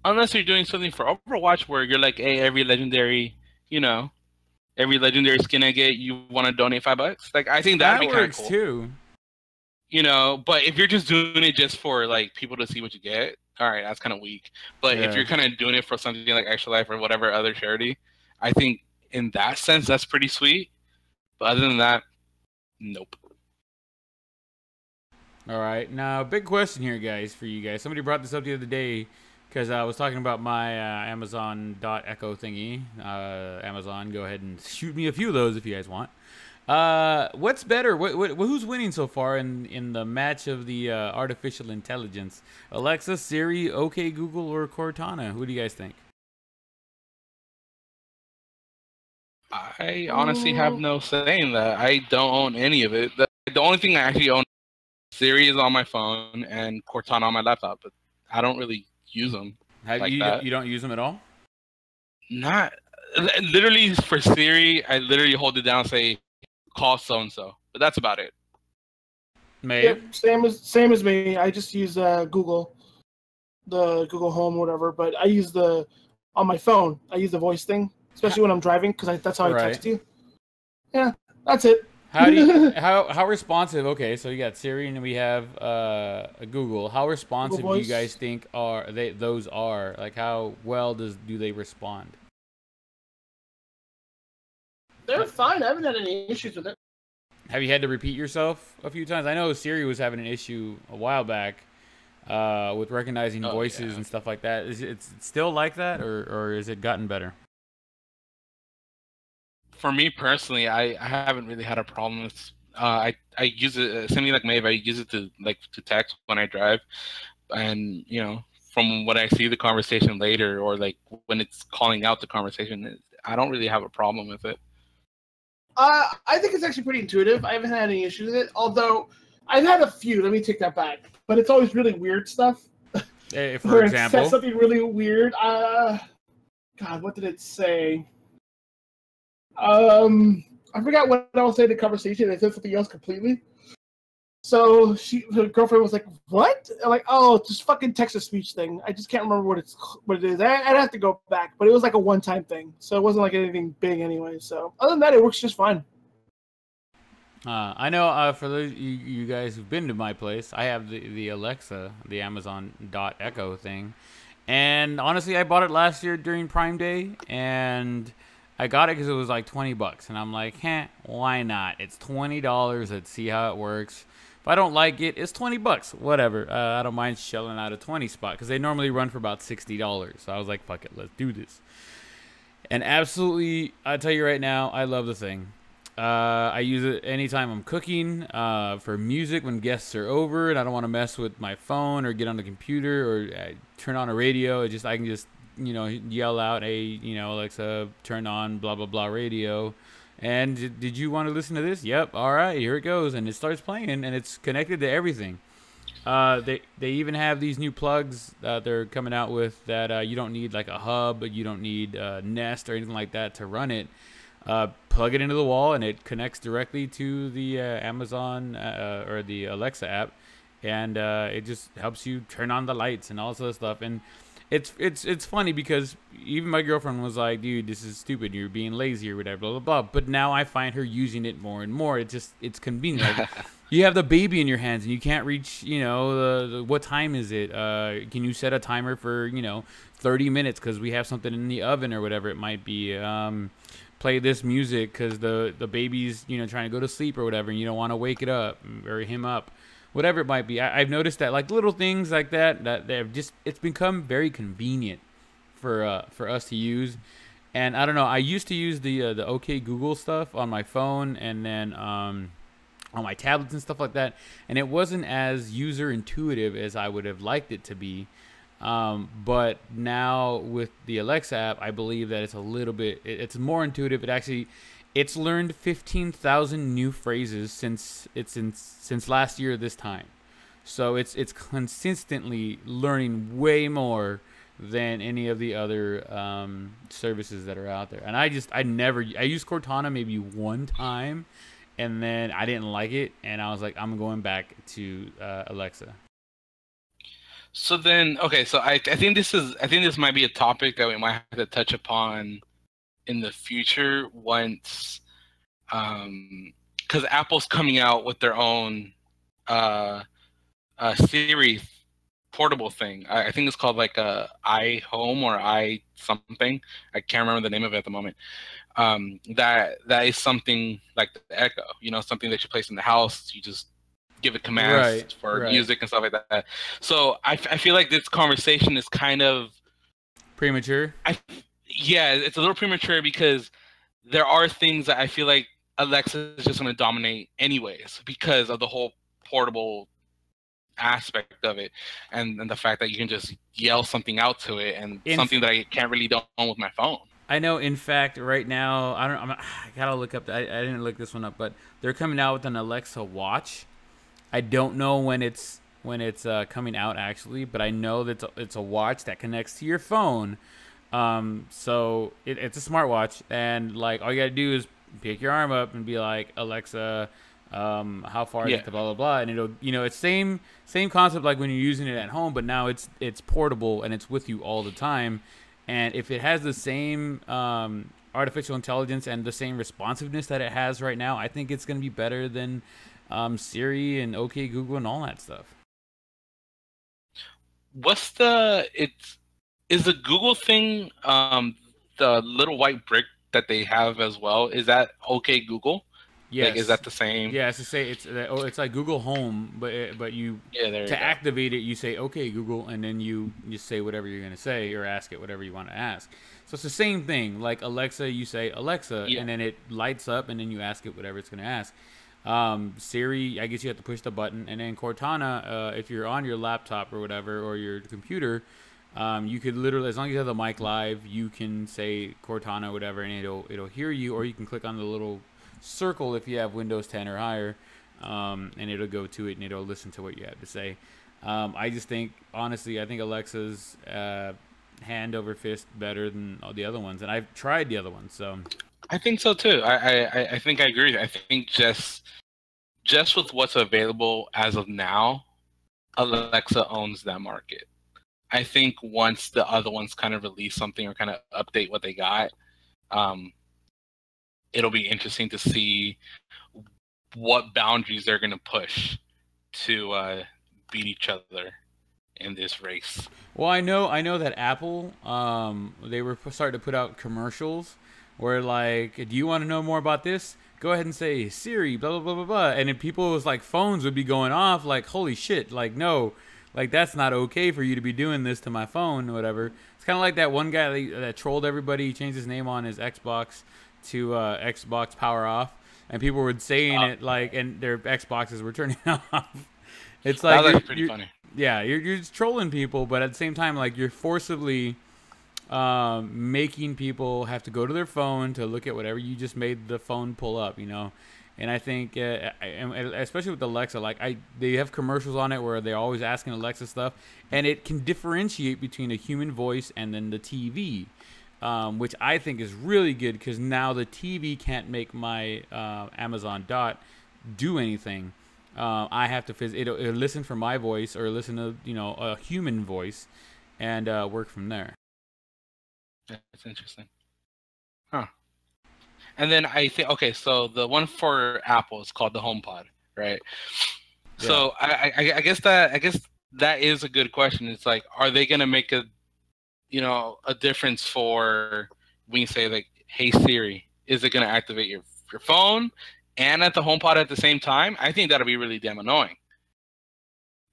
you're doing something for Overwatch where you're like, hey, every legendary skin I get, you want to donate $5. Like, I think that'd be kind of cool too. But if you're just doing it just for like people to see what you get, all right, that's kind of weak. But if you're kind of doing it for something like Extra Life or whatever other charity, I think in that sense that's pretty sweet. But other than that, nope. All right, now big question here, guys, for you guys. Somebody brought this up the other day because I was talking about my Amazon.echo thingy. Amazon, go ahead and shoot me a few of those if you guys want. What's better? Who's winning so far in the match of the artificial intelligence? Alexa, Siri, OK Google, or Cortana? Who do you guys think? I honestly have no say in that. I don't own any of it. The only thing I actually own, Siri is on my phone and Cortana on my laptop, but I don't really use them. You don't use them at all? Not literally for Siri. I literally hold it down and say, call so and so, but that's about it. Yep, same as me. I just use Google, the Google Home or whatever. But I use on my phone. I use the voice thing, especially when I'm driving, because that's how I text you. Yeah, that's it. How responsive? Okay, so you got Siri and we have Google. How responsive do you guys think those are? Like, how well do they respond? They're fine. I haven't had any issues with it. Have you had to repeat yourself a few times? I know Siri was having an issue a while back with recognizing voices and stuff like that. Is it still like that, or has it gotten better? For me personally, I haven't really had a problem with. I use it something like Maeve. I use it to text when I drive, and from what I see the conversation later, or like when it's calling out the conversation, I don't really have a problem with it. I think it's actually pretty intuitive. I haven't had any issues with it, although I've had a few. Let me take that back. But it's always really weird stuff. For example? It says something really weird. God, what did it say? I forgot what I was saying in the conversation. I said something else completely. So her girlfriend was like, "What?" I'm like, "Oh, it's just fucking text-to-speech thing." I just can't remember what it is. I'd have to go back, but it was like a one-time thing, so it wasn't like anything big anyway. So other than that, it works just fine. I know for those you guys who've been to my place, I have the Alexa, the Amazon.echo thing, and honestly, I bought it last year during Prime Day, and I got it because it was like $20, and I'm like, why not? It's $20. Let's see how it works. If I don't like it, it's $20. Whatever. I don't mind shelling out a 20 spot because they normally run for about $60. So I was like, fuck it, let's do this. And absolutely, I tell you right now, I love the thing. I use it anytime I'm cooking, for music when guests are over and I don't want to mess with my phone or get on the computer or turn on a radio. I can just, you know, yell out, hey, you know, Alexa, turn on blah, blah, blah radio. And did you want to listen to this? Yep. All right, here it goes. And it starts playing, and it's connected to everything. They even have these new plugs they're coming out with that you don't need like a hub, you don't need Nest or anything like that to run it. Plug it into the wall, and it connects directly to the Amazon or the Alexa app, and it just helps you turn on the lights and all this other stuff. And it's funny because even my girlfriend was like, dude, this is stupid, you're being lazy or whatever, blah blah blah. But now I find her using it more and more. It's convenient. Like, you have the baby in your hands and you can't reach, you know, the what time is it, can you set a timer for, you know, 30 minutes because we have something in the oven or whatever it might be. Play this music because the baby's, you know, trying to go to sleep or whatever, and you don't want to wake it up or him up, whatever it might be. I've noticed that, like, little things like that they've just, it's become very convenient for us to use. And I don't know, I used to use the OK Google stuff on my phone and then on my tablets and stuff like that, and it wasn't as user intuitive as I would have liked it to be. But now with the Alexa app, I believe that it's a little bit, it's more intuitive. It's learned 15,000 new phrases since last year this time. So it's consistently learning way more than any of the other services that are out there. And I used Cortana maybe one time, and then I didn't like it, and I was like, I'm going back to Alexa. So then, okay, so I think this might be a topic that we might have to touch upon in the future once, because Apple's coming out with their own Siri portable thing. I think it's called like iHome or i something. I can't remember the name of it at the moment. That is something like the Echo, you know, something that you place in the house. You just give it commands for music and stuff like that. So I feel like this conversation is kind of premature. Yeah, it's a little premature because there are things that I feel like Alexa is just going to dominate anyways because of the whole portable aspect of it, and the fact that you can just yell something out to it, and something that I can't really do with my phone. I know, in fact, right now, I gotta look up. I didn't look this one up, but they're coming out with an Alexa watch. I don't know when it's coming out actually, but I know that it's a watch that connects to your phone. So it's a smartwatch, and like all you gotta do is pick your arm up and be like, Alexa, how far is it to blah blah blah, and it'll, you know, it's same concept like when you're using it at home, but now it's portable and it's with you all the time. And if it has the same artificial intelligence and the same responsiveness that it has right now, I think it's gonna be better than Siri and OK Google and all that stuff. Is the Google thing the little white brick that they have as well? Is that OK Google? Yes. Like, is that the same? Yeah, it's like Google Home, but you activate it, you say OK Google, and then you just say whatever you're gonna say or ask it whatever you want to ask. So it's the same thing. Like Alexa, you say Alexa, and then it lights up, and then you ask it whatever it's gonna ask. Siri, I guess you have to push the button, and then Cortana, if you're on your laptop or whatever or your computer, you could literally, as long as you have the mic live, you can say Cortana whatever, and it'll hear you, or you can click on the little circle if you have Windows 10 or higher, and it'll go to it and it'll listen to what you have to say. I just think, honestly, I think Alexa's hand over fist better than all the other ones, and I've tried the other ones, so. I think so too. I think I agree. I think just with what's available as of now, Alexa owns that market. I think once the other ones kind of release something or kind of update what they got, it'll be interesting to see what boundaries they're going to push to beat each other in this race. Well, I know that Apple, they were starting to put out commercials where, like, do you want to know more about this? go ahead and say Siri, blah blah blah blah blah, and then people's like phones would be going off, like holy shit, like no, like that's not okay for you to be doing this to my phone or whatever. It's kind of like that one guy that trolled everybody. He changed his name on his Xbox to Xbox Power Off, and people were saying it like, and their Xboxes were turning off. It's like that's pretty funny. Yeah, you're just trolling people, but at the same time, like you're forcibly making people have to go to their phone to look at whatever you just made the phone pull up, you know. And I think, especially with Alexa, like they have commercials on it where they're always asking Alexa stuff, and it can differentiate between a human voice and then the TV, which I think is really good because now the TV can't make my Amazon Dot do anything. I have to it'll listen for my voice or listen to a human voice, and work from there. That's interesting. Huh. And then I think, okay, so the one for Apple is called the HomePod, right? Yeah. So I guess that is a good question. It's like, are they gonna make a difference for when you say like, "Hey Siri," is it gonna activate your phone and at the HomePod at the same time? I think that'll be really damn annoying.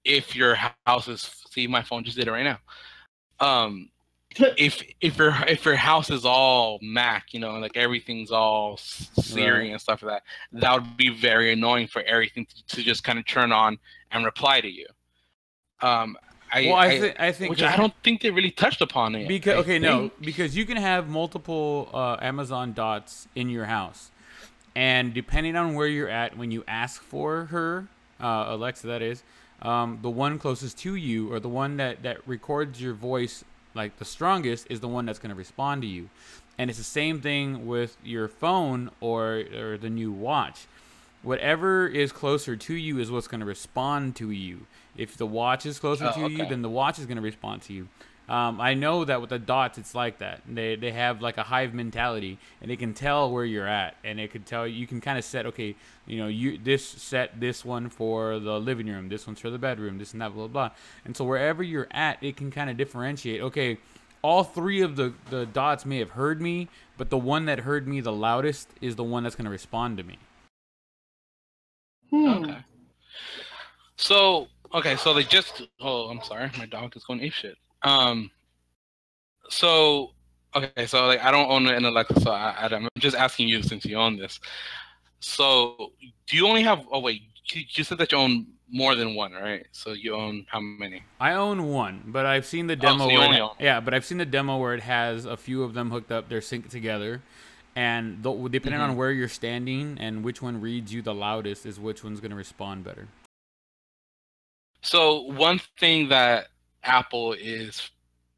If your house is, see, my phone just did it right now. If your house is all Mac, like everything's all Siri right, and stuff like that would be very annoying for everything to just kind of turn on and reply to you. I think which I don't think they really touched upon it. Because because you can have multiple Amazon Dots in your house, and depending on where you're at when you ask for her, Alexa, that is, the one closest to you or the one that records your voice like the strongest is the one that's going to respond to you. And it's the same thing with your phone or the new watch. Whatever is closer to you is what's going to respond to you. If the watch is closer to you, then the watch is going to respond to you. I know that with the Dots, it's like that. They have like a hive mentality, and they can tell where you're at, and it can tell you can kind of set, okay, set this one for the living room, this one's for the bedroom, this and that, blah blah. And so wherever you're at, it can kind of differentiate. Okay, all three of the Dots may have heard me, but the one that heard me the loudest is the one that's going to respond to me. Okay. So they just. Oh, I'm sorry, my dog is going apeshit. So like I don't own an Alexa, so I'm just asking you since you own this. So do you only have? Oh wait, you said that you own more than one, right? So you own how many? I own one, but I've seen the demo. But I've seen the demo where it has a few of them hooked up. They're synced together, and depending on where you're standing and which one reads you the loudest is which one's going to respond better. So one thing that Apple is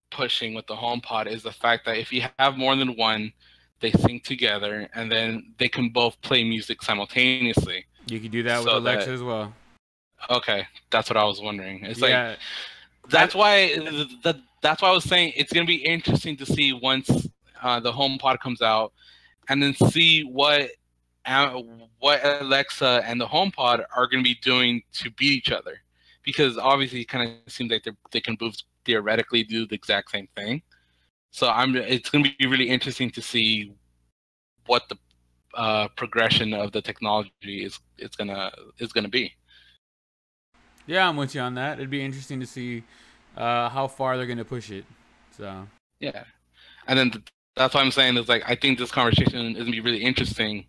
pushing with the HomePod is the fact that if you have more than one, they sync together, and then they can both play music simultaneously. You can do that with Alexa as well. Okay, that's what I was wondering. It's like that's why I was saying it's gonna be interesting to see once the HomePod comes out, and then see what Alexa and the HomePod are gonna be doing to beat each other. Because obviously, it kind of seems like they can both theoretically do the exact same thing. So it's going to be really interesting to see what the progression of the technology is gonna be. Yeah, I'm with you on that. It'd be interesting to see how far they're going to push it. So yeah, and then that's what I'm saying is like I think this conversation is going to be really interesting.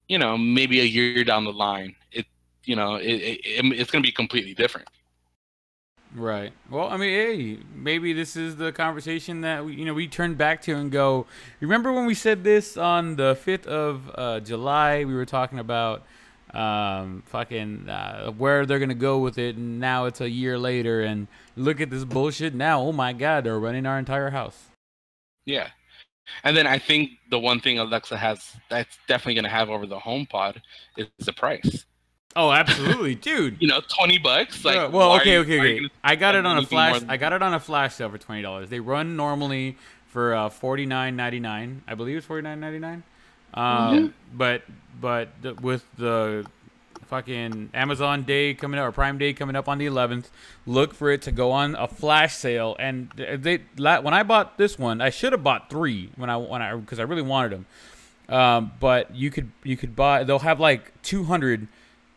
Maybe a year down the line, it's going to be completely different. Right. Well, I mean, hey, maybe this is the conversation that we turn back to and go, remember when we said this on the 5th of July? We were talking about where they're going to go with it, and now it's a year later, and look at this bullshit now. Oh my God, they're running our entire house. Yeah. And then I think the one thing Alexa has that's definitely going to have over the HomePod is the price. Oh, absolutely, dude. $20. Like, okay. I got it on a flash. I got it on a flash sale for $20. They run normally for $49.99. I believe it's $49.99. But with the fucking Amazon Day coming up or Prime Day coming up on the 11th, look for it to go on a flash sale. And when I bought this one, I should have bought 3 because I really wanted them. But you could buy. They'll have like 200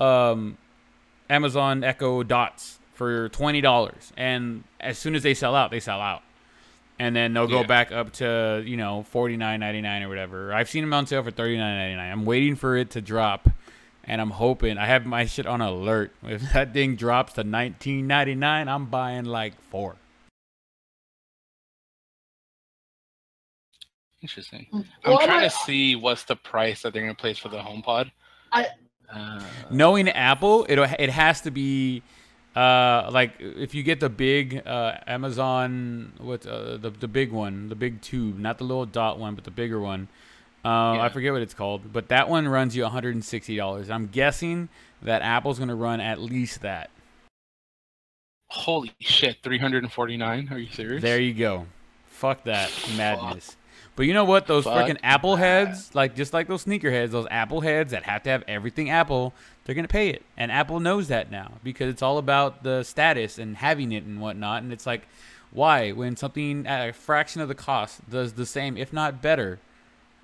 Amazon Echo Dots for $20, and as soon as they sell out, they sell out. And then they'll go back up to, you know, $49.99 or whatever. I've seen them on sale for $39.99. I'm waiting for it to drop, and I'm hoping. I have my shit on alert. If that thing drops to $19.99, I'm buying like 4. Interesting. I'm trying to see what's the price that they're going to place for the HomePod. Knowing Apple, it has to be like if you get the big Amazon, the big one, the big tube, not the little dot one, but the bigger one. I forget what it's called, but that one runs you $160. I'm guessing that Apple's going to run at least that. Holy shit, $349? Are you serious? There you go. Fuck that madness. But you know what? Those freaking Apple heads, like just like those sneaker heads, those Apple heads that have to have everything Apple, they're going to pay it. And Apple knows that now because it's all about the status and having it and whatnot. And it's like, why? When something at a fraction of the cost does the same, if not better,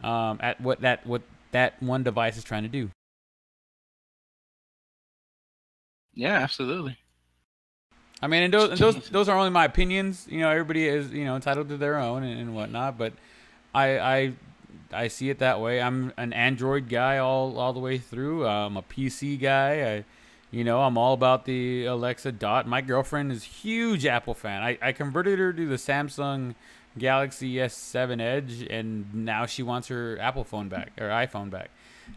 at what that one device is trying to do. Yeah, absolutely. I mean, and those are only my opinions. You know, everybody is, you know, entitled to their own and whatnot. But I see it that way. I'm an Android guy all the way through. I'm a PC guy. I'm all about the Alexa Dot. My girlfriend is a huge Apple fan. I converted her to the Samsung Galaxy S7 Edge, and now she wants her Apple phone back, or iPhone back.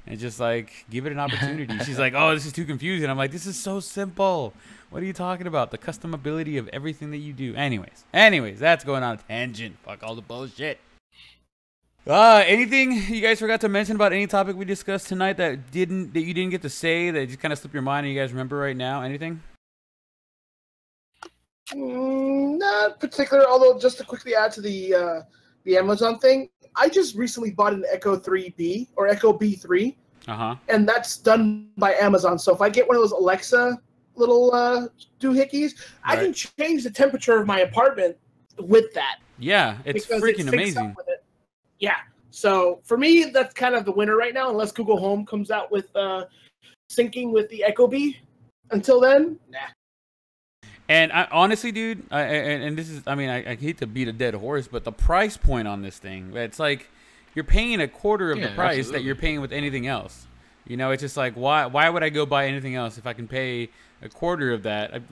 And it's just like, give it an opportunity. She's like, oh, this is too confusing. I'm like, this is so simple. What are you talking about? The customability of everything that you do. Anyways, that's going on a tangent. Fuck all the bullshit. Anything you guys forgot to mention about any topic we discussed tonight that you didn't get to say, that just kind of slipped your mind and you guys remember right now? Anything? Not particular, although just to quickly add to the Amazon thing, I just recently bought an Echo 3B or Echo B3, and that's done by Amazon. So if I get one of those Alexa little doohickeys, I can change the temperature of my apartment with that. Yeah, it's freaking amazing. Yeah, so for me, that's kind of the winner right now, unless Google Home comes out with syncing with the Echo B. Until then, nah. And I, honestly, dude, and this is, I mean, I hate to beat a dead horse, but the price point on this thing, it's like you're paying a quarter of the price that you're paying with anything else. You know, it's just like, why would I go buy anything else if I can pay a quarter of that?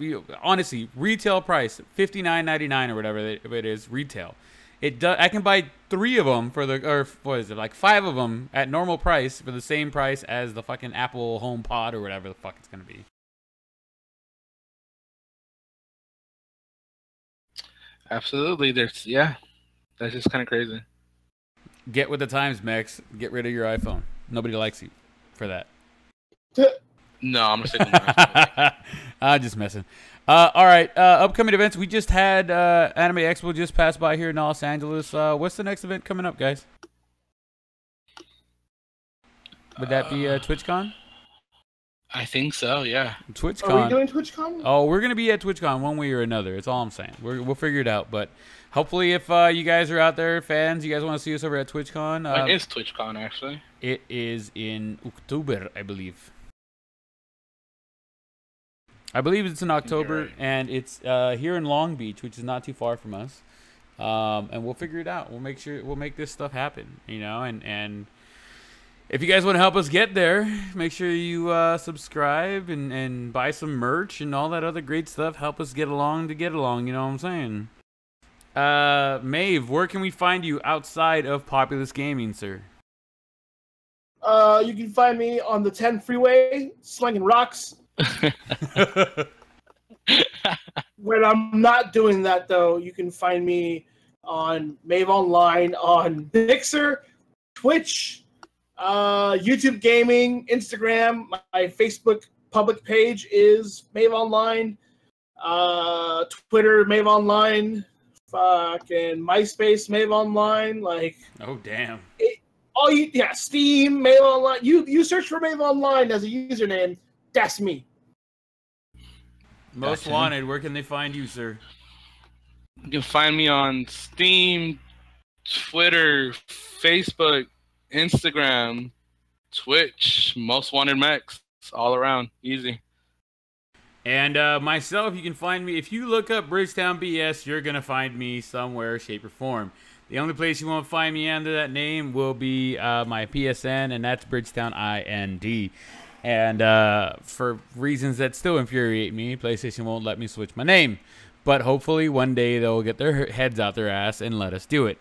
Honestly, retail price, $59.99 or whatever it is, retail. I can buy 3 of them like 5 of them at normal price for the same price as the fucking Apple HomePod or whatever the fuck it's gonna be. Absolutely, that's just kind of crazy. Get with the times, Mex. Get rid of your iPhone. Nobody likes you for that. No, I'm gonna stick I'm just messing. All right, upcoming events. We just had Anime Expo just passed by here in Los Angeles. What's the next event coming up, guys? Would that be TwitchCon? I think so, yeah. TwitchCon. Are we doing TwitchCon? Oh, we're gonna be at TwitchCon one way or another. That's all I'm saying. We'll figure it out. But hopefully, if you guys are out there, fans, you guys want to see us over at TwitchCon. When is TwitchCon actually? It is in October, I believe. I believe it's in October, and it's here in Long Beach, which is not too far from us. And we'll figure it out. We'll make this stuff happen, you know. And if you guys want to help us get there, make sure you subscribe and buy some merch and all that other great stuff. Help us get along, you know what I'm saying? Maeve, where can we find you outside of Populace Gaming, sir? You can find me on the 10 freeway, slinging rocks. When I'm not doing that, though, you can find me on Maeve Online, on Mixer, Twitch, YouTube Gaming, Instagram. My Facebook public page is Maeve Online. Twitter, Maeve Online. Fucking MySpace, Maeve Online. Like, oh damn. Steam, Maeve Online. You search for Maeve Online as a username. That's me. Most Wanted, where can they find you, sir? You can find me on Steam, Twitter, Facebook, Instagram, Twitch, Most Wanted Max, all around, easy. And myself, you can find me. If you look up BridgetownBS, you're going to find me somewhere, shape, or form. The only place you won't find me under that name will be my PSN, and that's BridgetownIND. And for reasons that still infuriate me, PlayStation won't let me switch my name. But hopefully one day they'll get their heads out their ass and let us do it.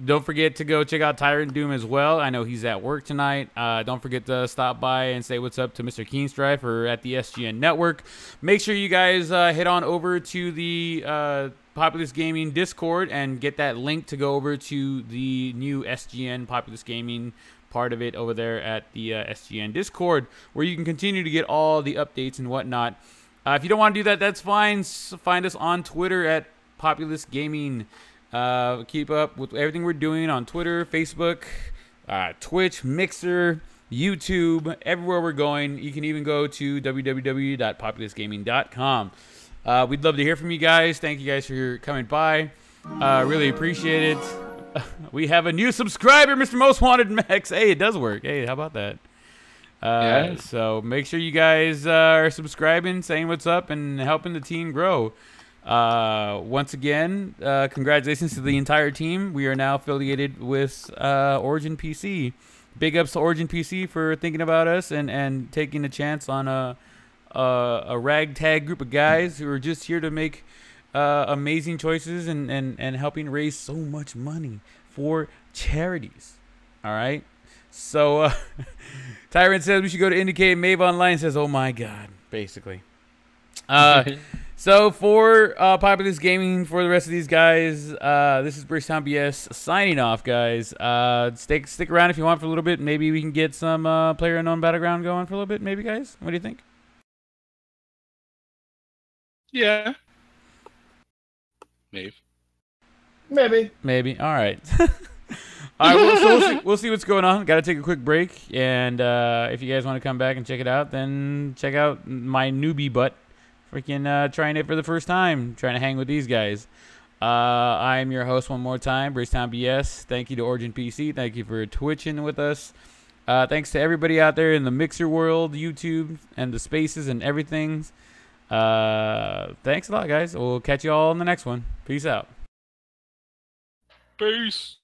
Don't forget to go check out Tyrant Doom as well. I know he's at work tonight. Don't forget to stop by and say what's up to Mr. Keenstrife or at the SGN Network. Make sure you guys head on over to the Populace Gaming Discord and get that link to go over to the new SGN Populace Gaming part of it over there at the SGN Discord, where you can continue to get all the updates and whatnot. If you don't want to do that, that's fine. Find us on Twitter at Populace Gaming. Keep up with everything we're doing on Twitter, Facebook, Twitch, Mixer, YouTube, everywhere we're going. You can even go to www.populacegaming.com. We'd love to hear from you guys. Thank you guys for coming by. Really appreciate it. We have a new subscriber, Mr. Most Wanted Max. Hey, it does work. Hey, how about that? Yes. So make sure you guys are subscribing, saying what's up, and helping the team grow. Once again, congratulations to the entire team. We are now affiliated with Origin PC. Big ups to Origin PC for thinking about us and taking a chance on a ragtag group of guys who are just here to make amazing choices and helping raise so much money for charities. All right. So Tyrant says we should go to Indicate. Maeve Online says, "Oh my God," basically. So for Populace Gaming, for the rest of these guys, this is BridgetownBS signing off, guys. Stick around if you want for a little bit. Maybe we can get some PlayerUnknown Battleground going for a little bit. Maybe, guys. What do you think? Yeah. Maybe. Maybe. All right. All right, so we'll see what's going on. Got to take a quick break, and if you guys want to come back and check it out, then check out my newbie butt, freaking trying it for the first time, trying to hang with these guys. I'm your host one more time, BridgetownBS. Thank you to Origin PC. Thank you for twitching with us. Thanks to everybody out there in the Mixer world, YouTube, and the spaces and everything. Thanks a lot, guys. We'll catch you all in the next one. Peace out. Peace.